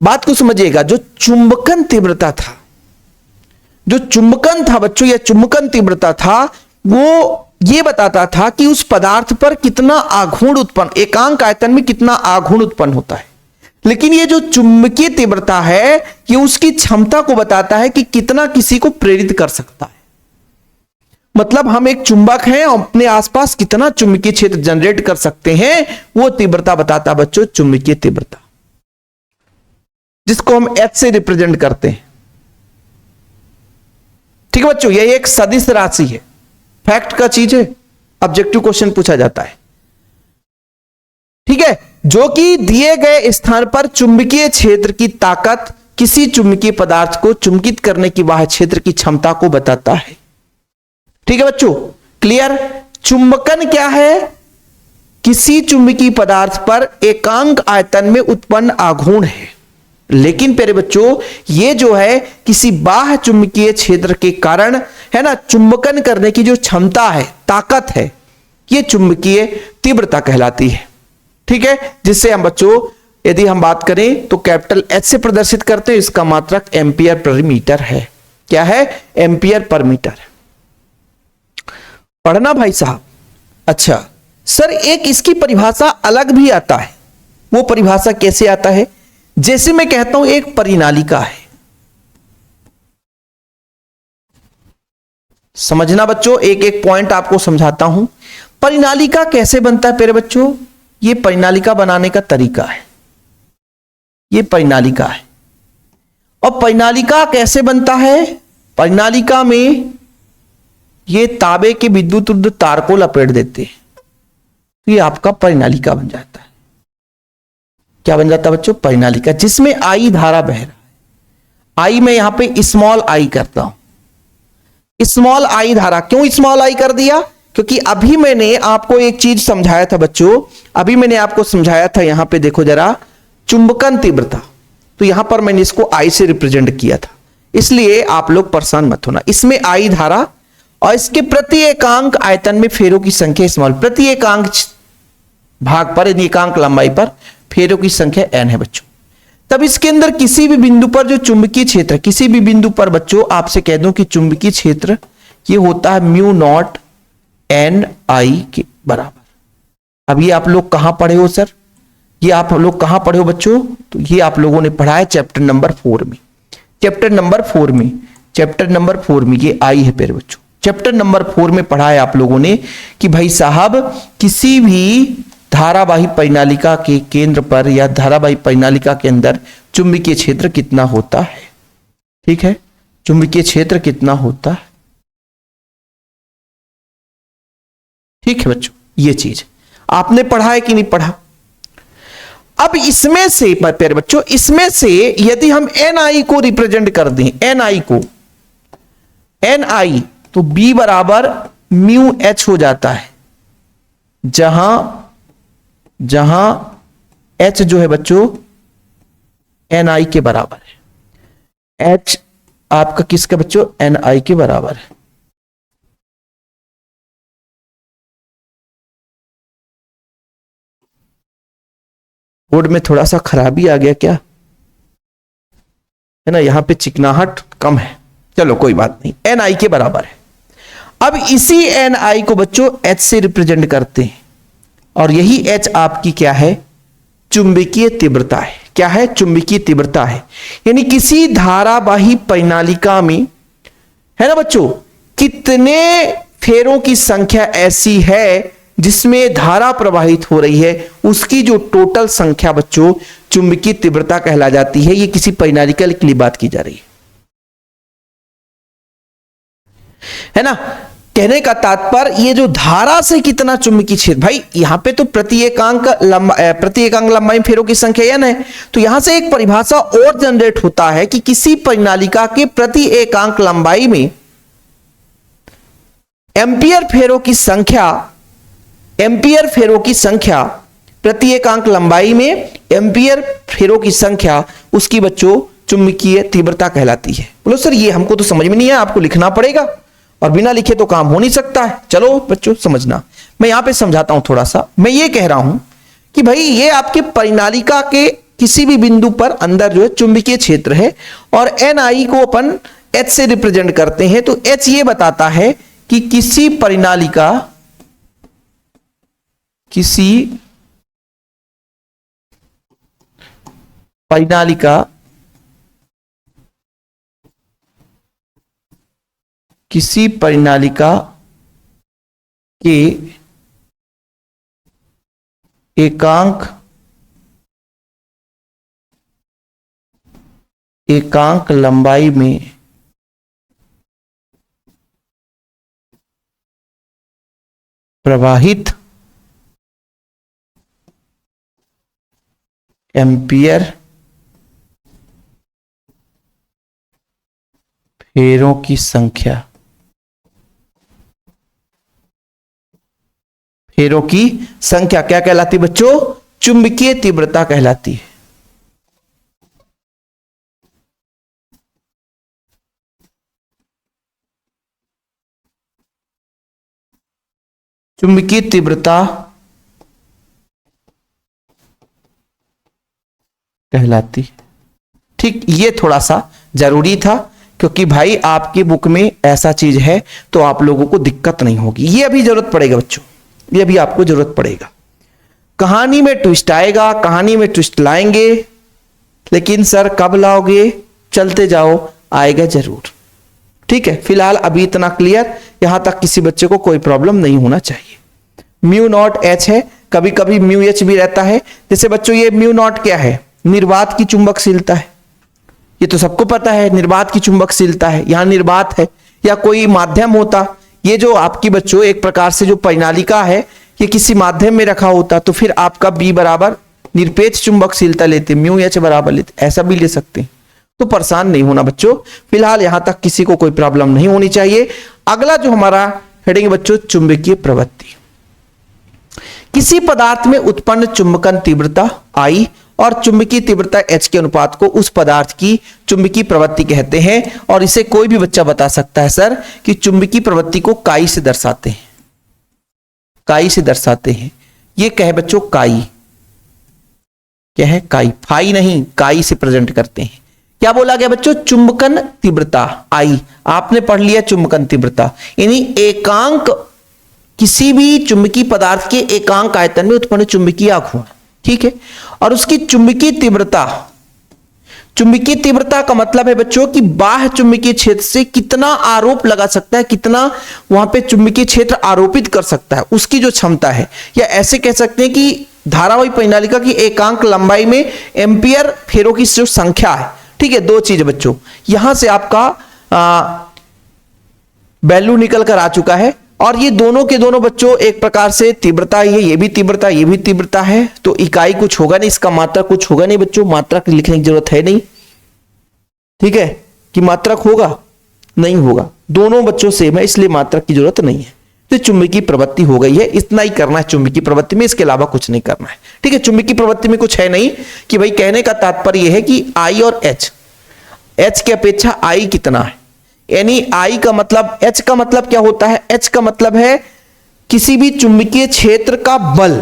बात को समझिएगा, जो चुंबकन तीव्रता था, जो चुंबकन था बच्चों, या चुंबकन तीव्रता था, वो ये बताता था कि उस पदार्थ पर कितना आघूर्ण उत्पन्न, एकांक आयतन में कितना आघूर्ण उत्पन्न होता है। लेकिन ये जो चुंबकीय तीव्रता है, ये उसकी क्षमता को बताता है कि कितना किसी को प्रेरित कर सकता है। मतलब हम एक चुंबक हैं, अपने आसपास कितना चुंबकीय क्षेत्र जनरेट कर सकते हैं, वो तीव्रता बताता बच्चों, चुंबकीय तीव्रता, जिसको हम H से रिप्रेजेंट करते हैं। ठीक है बच्चों, यह एक सदिश राशि है, फैक्ट का चीज है, ऑब्जेक्टिव क्वेश्चन पूछा जाता है। ठीक है, जो कि दिए गए स्थान पर चुंबकीय क्षेत्र की ताकत किसी चुंबकीय पदार्थ को चुंबकित करने की बाह्य क्षेत्र की क्षमता को बताता है। ठीक है बच्चों, क्लियर। चुंबकन क्या है? किसी चुंबकीय पदार्थ पर एकांक आयतन में उत्पन्न आघूर्ण है। लेकिन प्यारे बच्चों, ये जो है किसी बाह्य चुंबकीय क्षेत्र के कारण है ना, चुंबकन करने की जो क्षमता है, ताकत है, ये चुंबकीय तीव्रता कहलाती है। ठीक है, जिससे हम बच्चों यदि हम बात करें तो कैपिटल H से प्रदर्शित करते हैं, इसका मात्रक एम्पियर पर मीटर है। क्या है? Ampere per metre. पढ़ना भाई साहब। अच्छा सर, एक इसकी परिभाषा अलग भी आता है, वो परिभाषा कैसे आता है? जैसे मैं कहता हूं एक परिनालिका है, समझना बच्चों, एक एक पॉइंट आपको समझाता हूं। परिनालिका कैसे बनता है प्यारे बच्चों? ये परिनालिका बनाने का तरीका है, ये परिनालिका है। और परिनालिका कैसे बनता है? परिनालिका में ये तांबे के विद्युत ऊर्ध्व तार को लपेट देते हैं, तो ये आपका परिनालिका बन जाता है। क्या बन जाता है बच्चों? परिनालिका, जिसमें आई धारा बह रहा है। आई में यहां पे स्मॉल आई करता हूं, स्मॉल आई धारा। क्यों स्मॉल आई कर दिया? क्योंकि अभी मैंने आपको एक चीज समझाया था बच्चों, अभी मैंने आपको समझाया था, यहां पे देखो जरा, चुंबकन तीव्रता, तो यहां पर मैंने इसको आई से रिप्रेजेंट किया था, इसलिए आप लोग परेशान मत होना। इसमें आई धारा और इसके प्रति एकांक आयतन में फेरों की संख्या स्मॉल, प्रति एकांक भाग पर, एकांक लंबाई पर फेरों की संख्या n है बच्चों। तब इसके अंदर किसी भी बिंदु पर जो चुंबकीय क्षेत्र, किसी भी बिंदु पर बच्चों आपसे कह दूं कि चुंबकीय क्षेत्र ये होता है म्यू नॉट एन आई के बराबर। अब ये आप लोग कहां पढ़े हो सर? ये आप लोग कहां पढ़े हो बच्चों? तो ये आप लोगों ने पढ़ा है चैप्टर नंबर 4 में, चैप्टर नंबर 4 में, चैप्टर नंबर 4 में ये आई है प्यारे बच्चों। चैप्टर नंबर 4 में पढ़ा है आप लोगों ने कि भाई साहब किसी भी धारावाही परिनालिका के केंद्र पर या धारावाही परिनालिका के अंदर चुंबकीय क्षेत्र कितना होता है। ठीक है, चुंबकीय क्षेत्र कितना होता है। ठीक है बच्चों, ये चीज आपने पढ़ा है कि नहीं पढ़ा? अब इसमें से प्यारे बच्चों, इसमें से यदि हम एन आई को रिप्रेजेंट कर दें, एन आई को, एन आई, तो बी बराबर म्यू एच हो जाता है, जहां एच जो है बच्चों एन आई के बराबर है। एच आपका किसका बच्चों? एन आई के बराबर है। बोर्ड में थोड़ा सा खराबी आ गया क्या है ना, यहां पे चिकनाहट कम है, चलो कोई बात नहीं, एन आई के बराबर है। अब इसी एन आई को बच्चों एच से रिप्रेजेंट करते हैं, और यही एच आपकी क्या है? चुंबकीय तीव्रता है। क्या है? चुंबकीय तीव्रता है। यानी किसी धारावाही परिनालिका में है ना बच्चों, कितने फेरों की संख्या ऐसी है जिसमें धारा प्रवाहित हो रही है, उसकी जो टोटल संख्या बच्चों चुंबकीय तीव्रता कहला जाती है। ये किसी परिनालिका के लिए बात की जा रही है ना। कहने का तात्पर्य ये जो धारा से कितना चुंबकीय क्षेत्र, भाई यहां पे तो प्रति एकांक लंबाई में फेरों की संख्या n है, तो यहां से एक परिभाषा और जनरेट होता है कि किसी परिनालिका के प्रति एकांक लंबाई में एम्पियर फेरों की संख्या, एम्पियर फेरों की संख्या, प्रति एकांक लंबाई में एम्पियर फेरों की संख्या, उसकी बच्चों चुंबकीय तीव्रता कहलाती है। बोलो सर ये हमको तो समझ में नहीं है, आपको लिखना पड़ेगा, और बिना लिखे तो काम हो नहीं सकता है। चलो बच्चों समझना, मैं यहां पे समझाता हूं थोड़ा सा। मैं ये कह रहा हूं कि भाई ये आपके परिनालिका के किसी भी बिंदु पर अंदर जो है चुंबकीय क्षेत्र है, और एन आई को अपन एच से रिप्रेजेंट करते हैं, तो एच ये बताता है कि किसी परिनालिका किसी परिनालिका के एकांक लंबाई में प्रवाहित एम्पियर फेरों की संख्या, फेरों की संख्या क्या कहलाती है बच्चों? चुंबकीय तीव्रता कहलाती है। चुंबकीय तीव्रता कहलाती है। ठीक, ये थोड़ा सा जरूरी था क्योंकि भाई आपकी बुक में ऐसा चीज है तो आप लोगों को दिक्कत नहीं होगी। ये अभी जरूरत पड़ेगा बच्चों, ये भी आपको जरूरत पड़ेगा। कहानी में ट्विस्ट आएगा, कहानी में ट्विस्ट लाएंगे, लेकिन सर कब लाओगे? चलते जाओ, आएगा जरूर। ठीक है, फिलहाल अभी इतना क्लियर, यहां तक किसी बच्चे को कोई प्रॉब्लम नहीं होना चाहिए। म्यू नॉट एच है, कभी कभी म्यू एच भी रहता है। जैसे बच्चों ये म्यू नॉट क्या है? निर्वात की चुंबकशीलता है, ये तो सबको पता है निर्वात की चुंबकशीलता है। यहां निर्वात है या कोई माध्यम होता, ये जो आपकी बच्चों एक प्रकार से जो परिनालिका है ये किसी माध्यम में रखा होता तो फिर आपका बी बराबर निरपेक्ष चुंबकशीलता लेते, म्यू एच बराबर लेते, ऐसा भी ले सकते हैं। तो परेशान नहीं होना बच्चों, फिलहाल यहां तक किसी को कोई प्रॉब्लम नहीं होनी चाहिए। अगला जो हमारा हेडिंग बच्चों, चुंबकीय प्रवृत्ति। किसी पदार्थ में उत्पन्न चुंबकन तीव्रता I और चुंबकीय तीव्रता H के अनुपात को उस पदार्थ की चुंबकीय प्रवृत्ति कहते हैं। और इसे कोई भी बच्चा बता सकता है सर कि चुंबकीय प्रवृत्ति को काई से दर्शाते हैं, काई से दर्शाते हैं। ये क्या है बच्चों? काई। क्या है? काई। फाई नहीं, काई से प्रेजेंट करते हैं। क्या बोला गया बच्चों? चुंबकन तीव्रता I। आपने पढ़ लिया चुंबकन तीव्रता, यानी एकांक, किसी भी चुंबकीय पदार्थ के एकांक आयतन में उत्पन्न चुंबकीय आघूर्ण। ठीक है, और उसकी चुंबकीय तीव्रता, चुंबकीय तीव्रता का मतलब है बच्चों कि बाह्य चुंबकीय क्षेत्र से कितना आरोप लगा सकता है, कितना वहां पे चुंबकीय क्षेत्र आरोपित कर सकता है, उसकी जो क्षमता है। या ऐसे कह सकते हैं कि धारावाही परिनालिका की एकांक लंबाई में एम्पियर फेरों की जो संख्या है। ठीक है, दो चीज बच्चों, यहां से आपका वैल्यू निकल कर आ चुका है। और ये दोनों के दोनों बच्चों एक प्रकार से तीव्रता ही है, ये भी तीव्रता, ये भी तीव्रता है। तो इकाई कुछ होगा नहीं, इसका मात्रक कुछ होगा नहीं बच्चों, मात्रक लिखने की जरूरत है नहीं। ठीक है, कि मात्रक होगा, नहीं होगा, दोनों बच्चों सेम है, इसलिए मात्रक की जरूरत नहीं है। तो चुंबकीय प्रवृत्ति हो गई है, इतना ही करना है चुंबकीय प्रवृत्ति में, इसके अलावा कुछ नहीं करना है। ठीक है, चुंबकीय प्रवृत्ति में कुछ है नहीं कि भाई कहने का तात्पर्य यह है कि I और H की अपेक्षा I कितना है, यानी I का मतलब, H का मतलब क्या होता है? H का मतलब है किसी भी चुंबकीय क्षेत्र का बल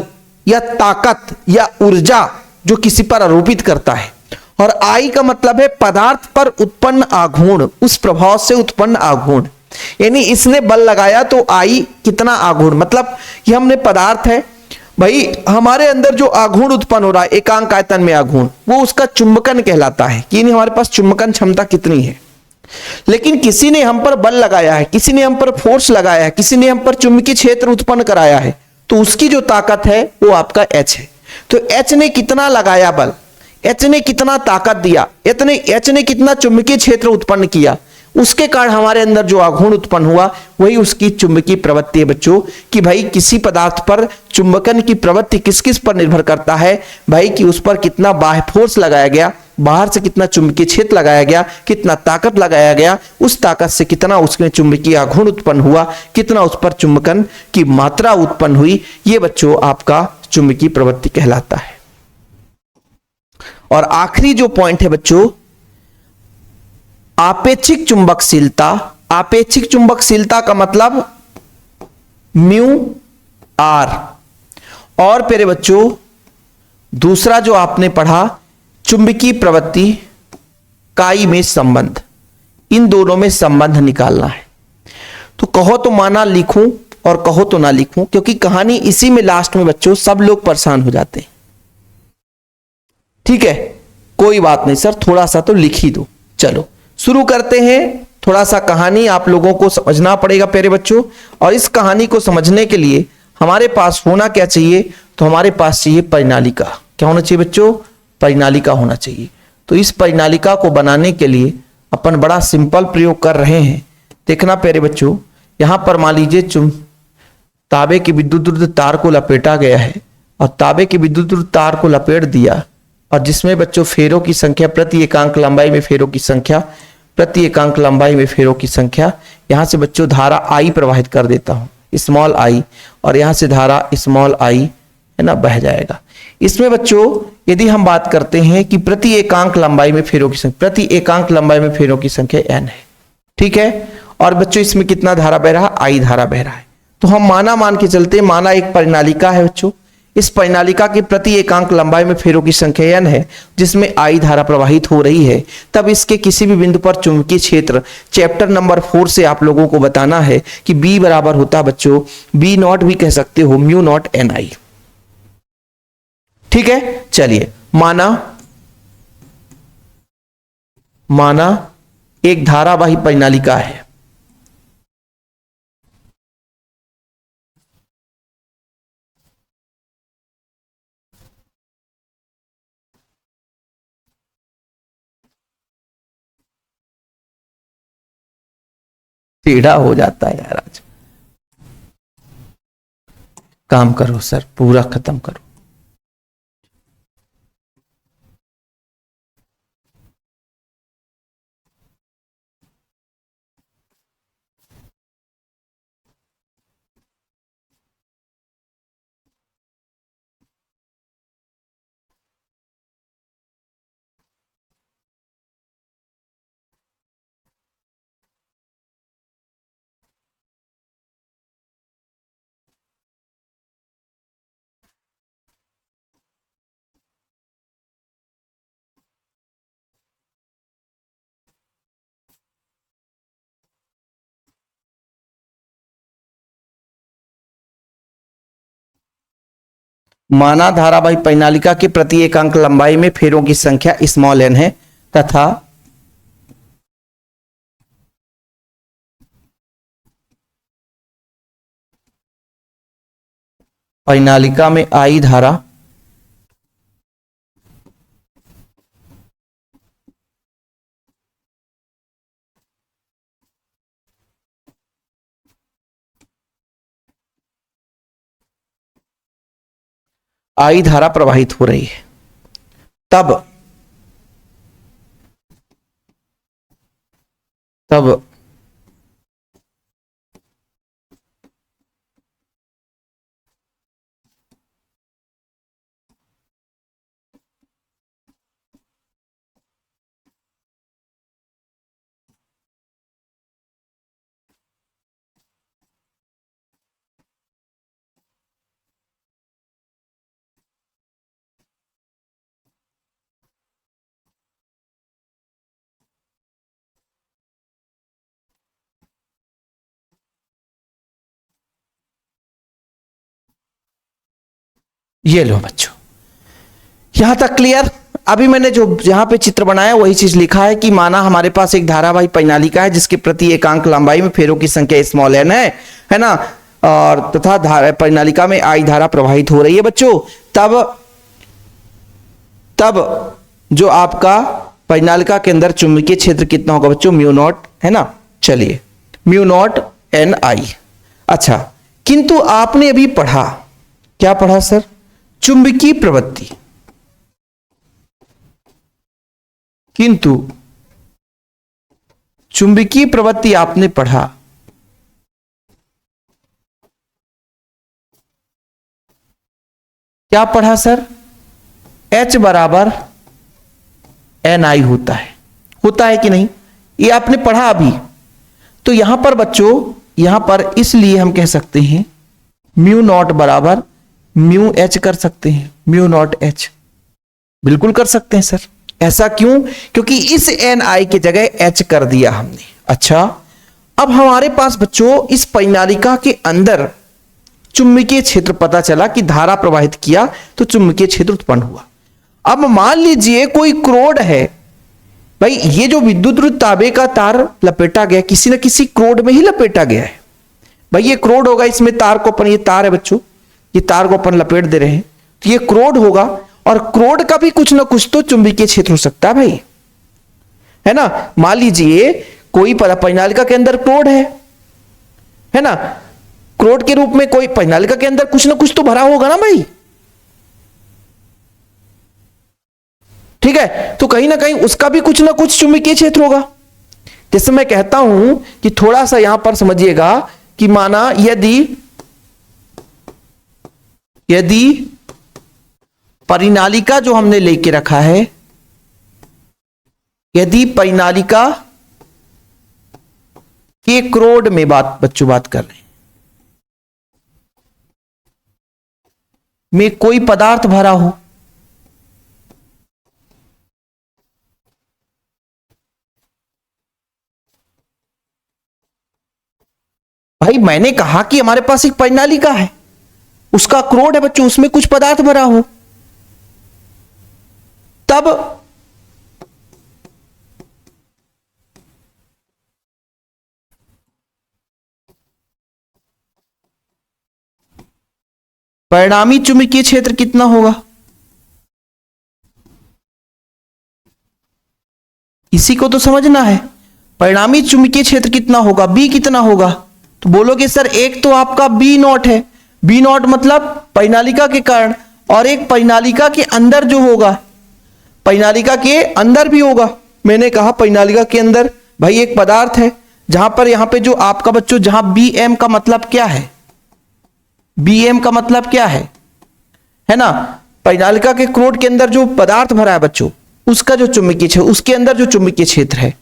या ताकत या ऊर्जा जो किसी पर आरोपित करता है। और I का मतलब है पदार्थ पर उत्पन्न आघूर्ण, उस प्रभाव से उत्पन्न आघूर्ण, यानी इसने बल लगाया तो I कितना आघूर्ण, मतलब ये हमने पदार्थ है भाई, हमारे अंदर जो आघूर्ण उत्पन्न हो रहा है एकांक आयतन में आघूर्ण, वो उसका चुंबकन कहलाता है कि हमारे पास चुंबकन क्षमता कितनी है। लेकिन किसी ने हम पर बल लगाया है, किसी ने हम पर फोर्स लगाया है, किसी ने हम पर चुंबकीय क्षेत्र उत्पन्न कराया है, तो उसकी जो ताकत है वो आपका H है। तो H ने कितना लगाया बल, H ने कितना ताकत दिया, H ने कितना चुंबकीय क्षेत्र उत्पन्न किया, उसके कारण हमारे अंदर जो आघूर्ण उत्पन्न हुआ वही उसकी चुंबकीय प्रवृत्ति है बच्चों। कि भाई किसी पदार्थ पर चुंबकन की प्रवृत्ति किस किस पर निर्भर करता है भाई, कि उस पर कितना बाह्य फोर्स लगाया गया, बाहर से कितना चुंबकीय क्षेत्र लगाया गया, कितना ताकत लगाया गया, उस ताकत से कितना उसमें चुंबकीय आघूर्ण उत्पन्न हुआ, कितना उस पर चुंबकन की मात्रा उत्पन्न हुई, ये बच्चों आपका चुंबकीय प्रवृत्ति कहलाता है। और आखिरी जो पॉइंट है बच्चों, आपेक्षिक चुंबकशीलता। आपेक्षिक चुंबकशीलता का मतलब म्यू आर। और प्यारे बच्चों दूसरा जो आपने पढ़ा चुंबकीय प्रवृत्ति काई में संबंध, इन दोनों में संबंध निकालना है। तो कहो तो माना लिखूं और कहो तो ना लिखूं, क्योंकि कहानी इसी में लास्ट में बच्चों सब लोग परेशान हो जाते हैं। ठीक है, कोई बात नहीं सर, थोड़ा सा तो लिख ही दो। चलो शुरू करते हैं थोड़ा सा कहानी आप लोगों को समझना पड़ेगा प्यारे बच्चों। और इस कहानी को समझने के लिए हमारे पास होना क्या चाहिए, तो हमारे पास चाहिए परिनालिका। क्या होना चाहिए बच्चों? परिनालिका होना चाहिए। तो इस परिनालिका को बनाने के लिए अपन बड़ा सिंपल प्रयोग कर रहे हैं। देखना प्यारे बच्चों, यहां पर मान लीजिए तांबे के विद्युत तार को लपेटा गया है और तांबे के विद्युत तार को लपेट दिया, और जिसमें बच्चों फेरों की संख्या प्रति एकांक लंबाई में फेरों की संख्या, प्रति एकांक लंबाई में फेरों की संख्या। यहां से बच्चों धारा आई प्रवाहित कर देता हूं, स्मॉल आई, और यहां से धारा स्मॉल आई है ना बह जाएगा। इसमें बच्चों यदि हम बात करते हैं कि प्रति एकांक लंबाई में फेरों की संख्या, प्रति एकांक लंबाई में फेरों की संख्या n है, ठीक है। और बच्चों इसमें कितना धारा बह रहा है? आई धारा बह रहा है। तो हम माना मान के चलते हैं, माना एक परिनालिका है बच्चों, इस परिनालिका की प्रति एकांक लंबाई में फेरों की संख्या n है, जिसमें आई धारा प्रवाहित हो रही है। तब इसके किसी भी बिंदु पर चुंबकीय क्षेत्र चैप्टर नंबर 4 से आप लोगों को बताना है कि B बराबर होता बच्चों, B नॉट भी कह सकते हो, म्यू नॉट एन आई, ठीक है। चलिए माना एक धारावाही परिनालिका है, टेढ़ा हो जाता है यार आज। काम करो सर, पूरा खत्म करो। माना धारावाही परिनालिका के प्रति एकांक लंबाई में फेरों की संख्या स्मॉल n है तथा परिनालिका में आई धारा आई धारा प्रवाहित हो रही है। तब ये लो बच्चों, यहां तक क्लियर। अभी मैंने जो यहां पे चित्र बनाया वही चीज लिखा है कि माना हमारे पास एक धारावाही परिनालिका है जिसके प्रति एकांक लंबाई में फेरों की संख्या स्मॉल n है ना, और तथा परिनालिका में आई धारा प्रवाहित हो रही है बच्चों। तब जो आपका परिनालिका के अंदर चुंबकीय क्षेत्र कितना होगा बच्चों? म्यू नॉट, है ना। चलिए म्यू नॉट एन आई। अच्छा, किंतु आपने अभी पढ़ा, क्या पढ़ा सर? चुंबकीय प्रवृत्ति। किंतु चुंबकीय प्रवृत्ति आपने पढ़ा, क्या पढ़ा सर? H बराबर एन आई होता है कि नहीं? ये आपने पढ़ा अभी। तो यहां पर बच्चों, यहां पर इसलिए हम कह सकते हैं म्यू नॉट बराबर म्यू एच कर सकते हैं, म्यू नॉट एच बिल्कुल कर सकते हैं सर। ऐसा क्यों? क्योंकि इस एन आई की जगह एच कर दिया हमने। अच्छा, अब हमारे पास बच्चों इस परिनालिका के अंदर चुंबकीय क्षेत्र पता चला कि धारा प्रवाहित किया तो चुंबकीय क्षेत्र उत्पन्न हुआ। अब मान लीजिए कोई क्रोड है, भाई ये जो विद्युत तांबे का तार लपेटा गया किसी न किसी क्रोड में ही लपेटा गया है। भाई ये क्रोड होगा, इसमें तार को अपन, ये तार है बच्चों, ये तार को अपन लपेट दे रहे हैं तो ये क्रोड होगा, और क्रोड का भी कुछ ना कुछ तो चुंबकीय क्षेत्र हो सकता है भाई, है ना। मान लीजिए कोई परिनालिका के अंदर क्रोड है ना, क्रोड के रूप में कोई परिनालिका के अंदर कुछ ना कुछ तो भरा होगा ना भाई, ठीक है। तो कहीं ना कहीं उसका भी कुछ ना कुछ चुंबकीय क्षेत्र होगा। जैसे मैं कहता हूं कि थोड़ा सा यहां पर समझिएगा कि माना यदि परिनालिका जो हमने लेके रखा है, यदि परिनालिका के क्रोड में बच्चों बात कर रहे हैं, में कोई पदार्थ भरा हो, भाई मैंने कहा कि हमारे पास एक परिनालिका है, उसका क्रोड है बच्चों, उसमें कुछ पदार्थ भरा हो, तब परिणामी चुंबकीय क्षेत्र कितना होगा, इसी को तो समझना है। परिणामी चुंबकीय क्षेत्र कितना होगा, बी कितना होगा, तो बोलोगे सर एक तो आपका बी नॉट है, बी नॉट मतलब परिनालिका के कारण, और एक परिनालिका के अंदर जो होगा, परिनालिका के अंदर भी होगा। मैंने कहा परिनालिका के अंदर भाई एक पदार्थ है, जहां पर यहां पे जो आपका बच्चों, जहां बी एम का मतलब क्या है, बी एम का मतलब क्या है ना, परिनालिका के क्रोड के अंदर जो पदार्थ भरा है बच्चों, उसका जो चुंबकीय क्षेत्र, उसके अंदर जो चुंबकीय क्षेत्र है,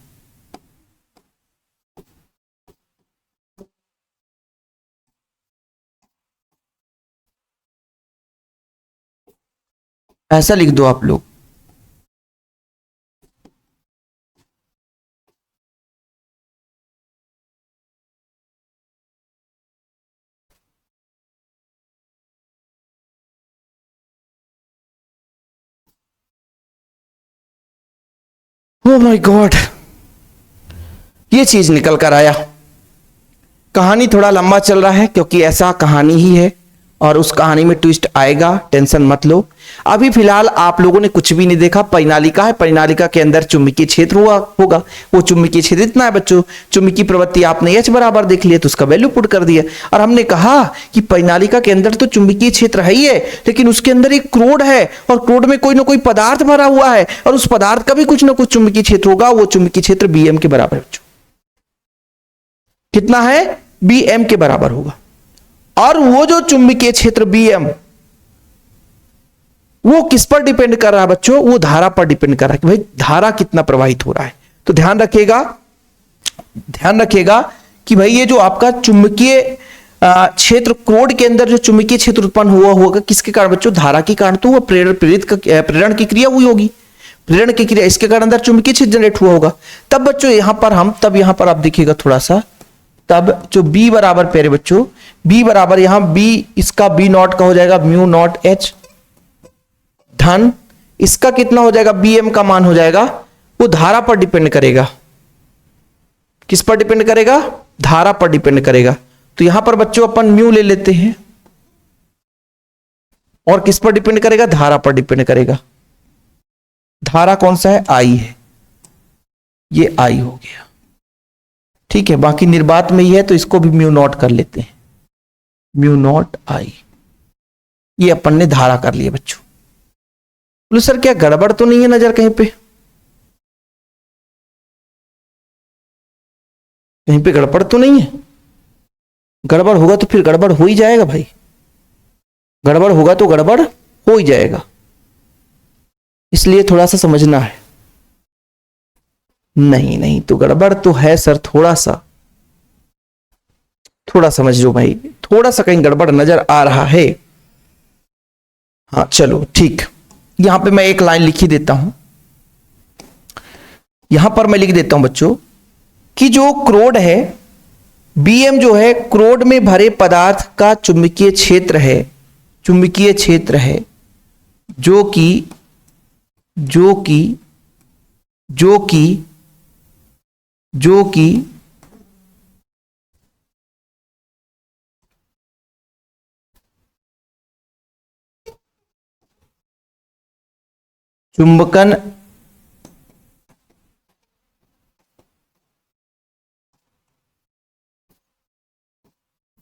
ऐसा लिख दो आप लोग। ओह माय गॉड, ये चीज निकल कर आया। कहानी थोड़ा लंबा चल रहा है क्योंकि ऐसा कहानी ही है, और उस कहानी में ट्विस्ट आएगा, टेंशन मत लो। अभी फिलहाल आप लोगों ने कुछ भी नहीं देखा, परिनालिका है, परिनालिका के अंदर चुंबकीय क्षेत्र होगा, वो चुंबकीय क्षेत्र इतना है बच्चों, चुंबकीय प्रवृत्ति आपने H बराबर देख लिया तो उसका वैल्यू पुट कर दिया। और हमने कहा कि परिनालिका के अंदर तो चुंबकीय क्षेत्र है ही है, लेकिन उसके अंदर एक क्रोड है, और क्रोड में कोई ना कोई पदार्थ भरा हुआ है, और उस पदार्थ का भी कुछ ना कुछ चुंबकीय क्षेत्र होगा, वो चुंबकीय क्षेत्र Bm के बराबर है बच्चों। कितना है, Bm के बराबर होगा। और वो जो चुंबकीय क्षेत्र Bm, वो किस पर डिपेंड कर रहा है बच्चों, वो धारा पर डिपेंड कर रहा है कि भाई धारा कितना प्रवाहित हो रहा है। तो ध्यान रखिएगा कि भाई ये जो आपका चुंबकीय क्षेत्र, क्रोड के अंदर जो चुंबकीय क्षेत्र उत्पन्न हुआ होगा किसके कारण बच्चों, धारा के कारण। तो वो प्रेरण की क्रिया हुई होगी, प्रेरण की क्रिया, इसके कारण अंदर चुंबकीय क्षेत्र जनरेट हुआ होगा। तब बच्चों यहां पर आप देखिएगा थोड़ा सा, तब जो B बराबर प्यारे बच्चों, B बराबर यहां B, इसका B नॉट का हो जाएगा म्यू नॉट H धन, इसका कितना हो जाएगा, Bm का मान हो जाएगा, वो धारा पर डिपेंड करेगा। किस पर डिपेंड करेगा, धारा पर डिपेंड करेगा। तो यहां पर बच्चों अपन म्यू ले लेते हैं, और किस पर डिपेंड करेगा, धारा पर डिपेंड करेगा। धारा कौन सा है, I है, ये I हो गया, ठीक है। बाकी निर्वात में ही है तो इसको भी म्यू नॉट कर लेते हैं, म्यू नॉट I, ये अपन ने धारा कर लिया बच्चों। बोलो सर क्या गड़बड़ तो नहीं है नजर कहीं पे, कहीं पे गड़बड़ तो नहीं है। गड़बड़ होगा तो फिर गड़बड़ हो ही जाएगा भाई, गड़बड़ होगा तो गड़बड़ हो ही जाएगा, इसलिए थोड़ा सा समझना है। नहीं तो गड़बड़ तो है सर, थोड़ा समझ लो भाई, थोड़ा सा कहीं गड़बड़ नजर आ रहा है। हाँ चलो ठीक, यहां पे मैं एक लाइन लिख ही देता हूं, यहां पर मैं लिख देता हूं बच्चों कि जो क्रोड है, Bm जो है क्रोड में भरे पदार्थ का चुंबकीय क्षेत्र है, जो कि जो कि चुंबकन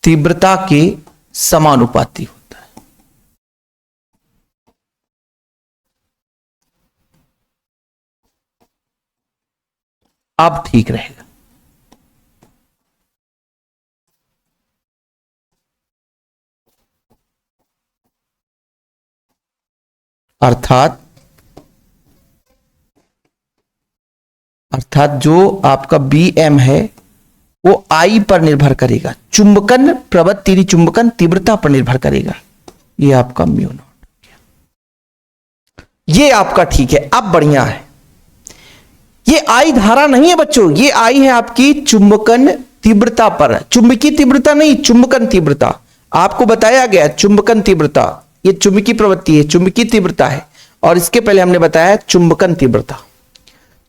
तीव्रता के समानुपाती होता है। अब ठीक रहेगा। अर्थात जो आपका BM है वो I पर निर्भर करेगा, चुंबकन प्रवृत्ति चुंबकन तीव्रता पर निर्भर करेगा। ये आपका म्यू नॉट, ये आपका ठीक है। अब बढ़िया है, ये I धारा नहीं है बच्चों, ये I है आपकी चुंबकन तीव्रता पर, चुंबकीय तीव्रता नहीं, चुंबकन तीव्रता। आपको बताया गया चुंबकन तीव्रता, ये चुंबकीय प्रवृत्ति है, चुंबकीय तीव्रता है। और इसके पहले हमने बताया चुंबकन तीव्रता।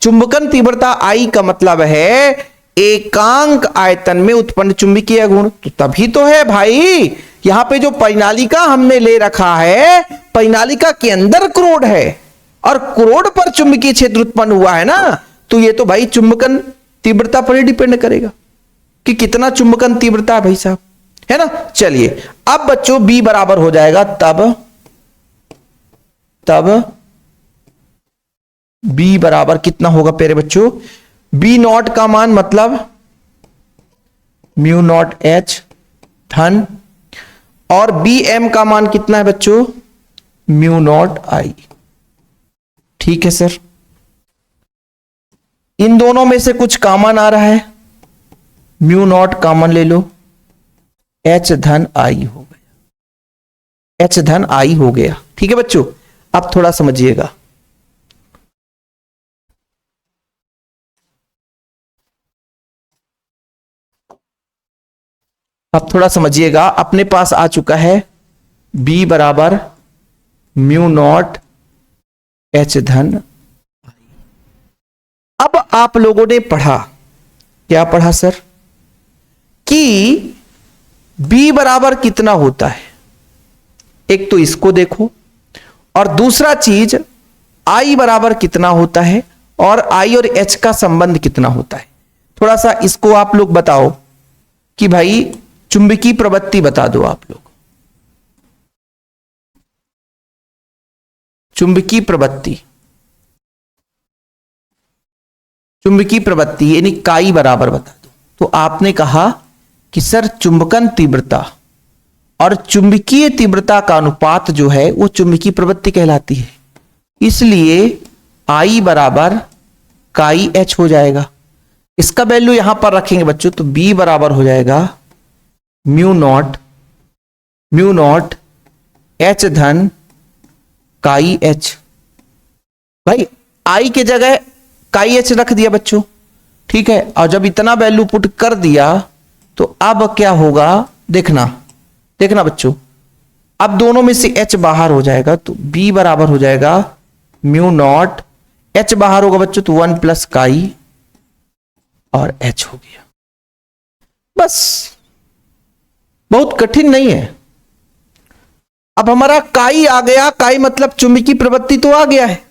चुंबकन तीव्रता I का मतलब है एकांक आयतन में उत्पन्न चुंबकीय गुण। तो तभी तो है भाई, यहां पे जो परिनालिका हमने ले रखा है, परिनालिका के अंदर क्रोड है और क्रोड पर चुंबकीय क्षेत्र उत्पन्न हुआ है ना, तो ये तो भाई चुंबकन तीव्रता पर ही डिपेंड करेगा कि कितना चुंबकन तीव्रता है भाई साहब, है ना। चलिए अब बच्चों B बराबर हो जाएगा तब B बराबर कितना होगा प्यारे बच्चों, B नॉट का मान मतलब म्यू नॉट H धन, और BM का मान कितना है बच्चों, म्यू नॉट I। ठीक है सर, इन दोनों में से कुछ कॉमन आ रहा है, म्यू नॉट कॉमन ले लो, H धन I हो गया, H धन I हो गया। ठीक है बच्चों, अब थोड़ा समझिएगा। अब थोड़ा समझिएगा, अपने पास आ चुका है B बराबर म्यू नॉट H धन। अब आप लोगों ने पढ़ा, क्या पढ़ा सर, कि B बराबर कितना होता है। एक तो इसको देखो, और दूसरा चीज I बराबर कितना होता है, और I और H का संबंध कितना होता है। थोड़ा सा इसको आप लोग बताओ कि भाई चुंबकीय प्रवृत्ति बता दो आप लोग, चुंबकीय प्रवृत्ति यानी काई बराबर बता दो। तो आपने कहा कि सर चुंबकन तीव्रता और चुंबकीय तीव्रता का अनुपात जो है वो चुंबकीय प्रवृत्ति कहलाती है, इसलिए I बराबर काई H हो जाएगा। इसका वैल्यू यहां पर रखेंगे बच्चों, तो B बराबर हो जाएगा म्यू नॉट H धन काई H। भाई I के जगह काई H रख दिया बच्चों, ठीक है। और जब इतना वैल्यू पुट कर दिया तो अब क्या होगा, देखना बच्चों, अब दोनों में से H बाहर हो जाएगा, तो B बराबर हो जाएगा म्यू नॉट, H बाहर होगा बच्चों तो 1 प्लस काई और H हो गया। बस, बहुत कठिन नहीं है। अब हमारा काई आ गया, काई मतलब चुंबकीय प्रवृत्ति तो आ गया है,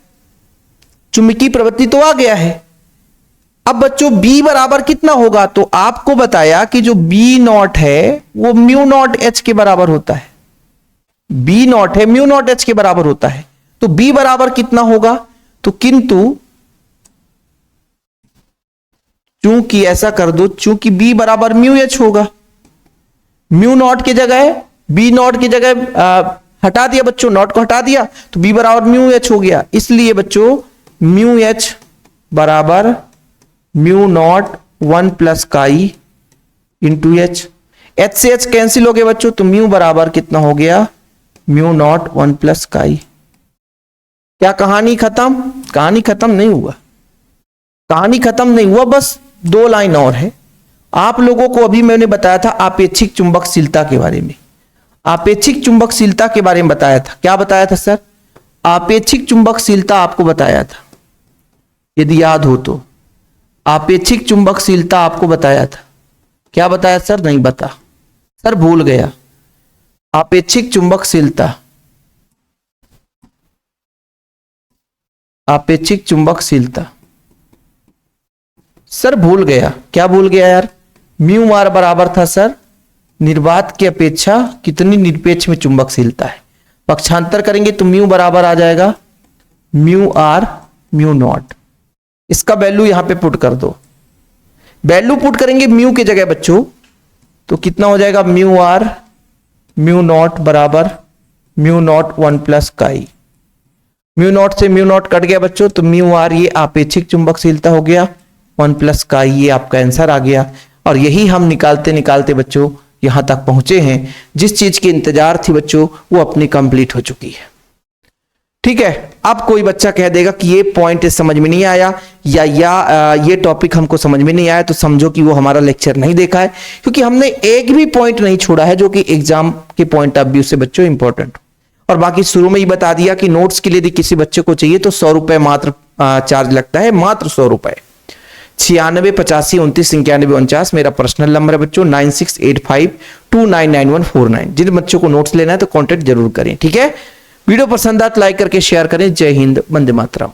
चुंबकीय प्रवृत्ति तो आ गया है। अब बच्चों B बराबर कितना होगा, तो आपको बताया कि जो B नॉट है वो म्यू नॉट H के बराबर होता है, B नॉट है म्यू नॉट H के बराबर होता है। तो B बराबर कितना होगा, तो किंतु चूंकि ऐसा कर दो, चूंकि B बराबर म्यू H होगा, म्यू नॉट की जगह B नॉट की जगह हटा दिया बच्चों, नॉट को हटा दिया, तो B बराबर म्यू H हो गया। इसलिए बच्चों म्यू H बराबर mu naught 1 plus chi into H, H से H कैंसिल हो गया बच्चों, तो म्यू बराबर कितना हो गया, म्यू नॉट 1 प्लस काई। क्या कहानी खत्म? कहानी खत्म नहीं हुआ, कहानी खत्म नहीं हुआ, बस 2 लाइन और है। आप लोगों को अभी मैंने बताया था आपेक्षिक चुंबकशीलता के बारे में, आपेक्षिक चुंबकशीलता के बारे में बताया था। क्या बताया था सर? आपेक्षिक चुंबकशीलता आपको बताया था। यदि याद हो तो। आपेक्षिक चुंबकशीलता आपको बताया था, क्या बताया सर? नहीं बता सर, भूल गया। आपेक्षिक चुंबकशीलता, आपेक्षिक चुंबकशीलता सर भूल गया। क्या भूल गया यार? म्यू आर बराबर था सर निर्वात की अपेक्षा कितनी निरपेक्ष में चुंबकशीलता है। पक्षांतर करेंगे तो म्यू बराबर आ जाएगा म्यू आर म्यू नॉट। इसका वैल्यू यहां पे पुट कर दो। वैल्यू पुट करेंगे म्यू की जगह बच्चों, तो कितना हो जाएगा? म्यू आर म्यू नॉट बराबर mu naught 1 plus chi. Mu naught से म्यू नॉट कट गया बच्चों, तो म्यू आर ये आपेक्षिक चुंबकशीलता हो गया, 1 प्लस काई ये आपका आंसर आ गया। और यही हम निकालते निकालते बच्चों यहां तक पहुंचे हैं। जिस चीज की इंतजार थी बच्चों वो अपनी कंप्लीट हो चुकी है। ठीक है, अब कोई बच्चा कह देगा कि ये पॉइंट समझ में नहीं आया या ये टॉपिक हमको समझ में नहीं आया, तो समझो कि वो हमारा लेक्चर नहीं देखा है, क्योंकि हमने एक भी पॉइंट नहीं छोड़ा है जो कि एग्जाम के पॉइंट ऑफ व्यू से बच्चों इंपॉर्टेंट। और बाकी शुरू में ही बता दिया कि नोट्स के लिए यदि किसी बच्चे को चाहिए तो 100 रुपए मात्र चार्ज लगता है, मात्र 100 रुपए। 96 85 29 91 49 मेरा पर्सनल नंबर है बच्चों, 9685299149। जिन बच्चों को नोट्स लेना है तो कांटेक्ट जरूर करें। ठीक है, वीडियो पसंद आए तो लाइक करके शेयर करें। जय हिंद, वंदे मातरम।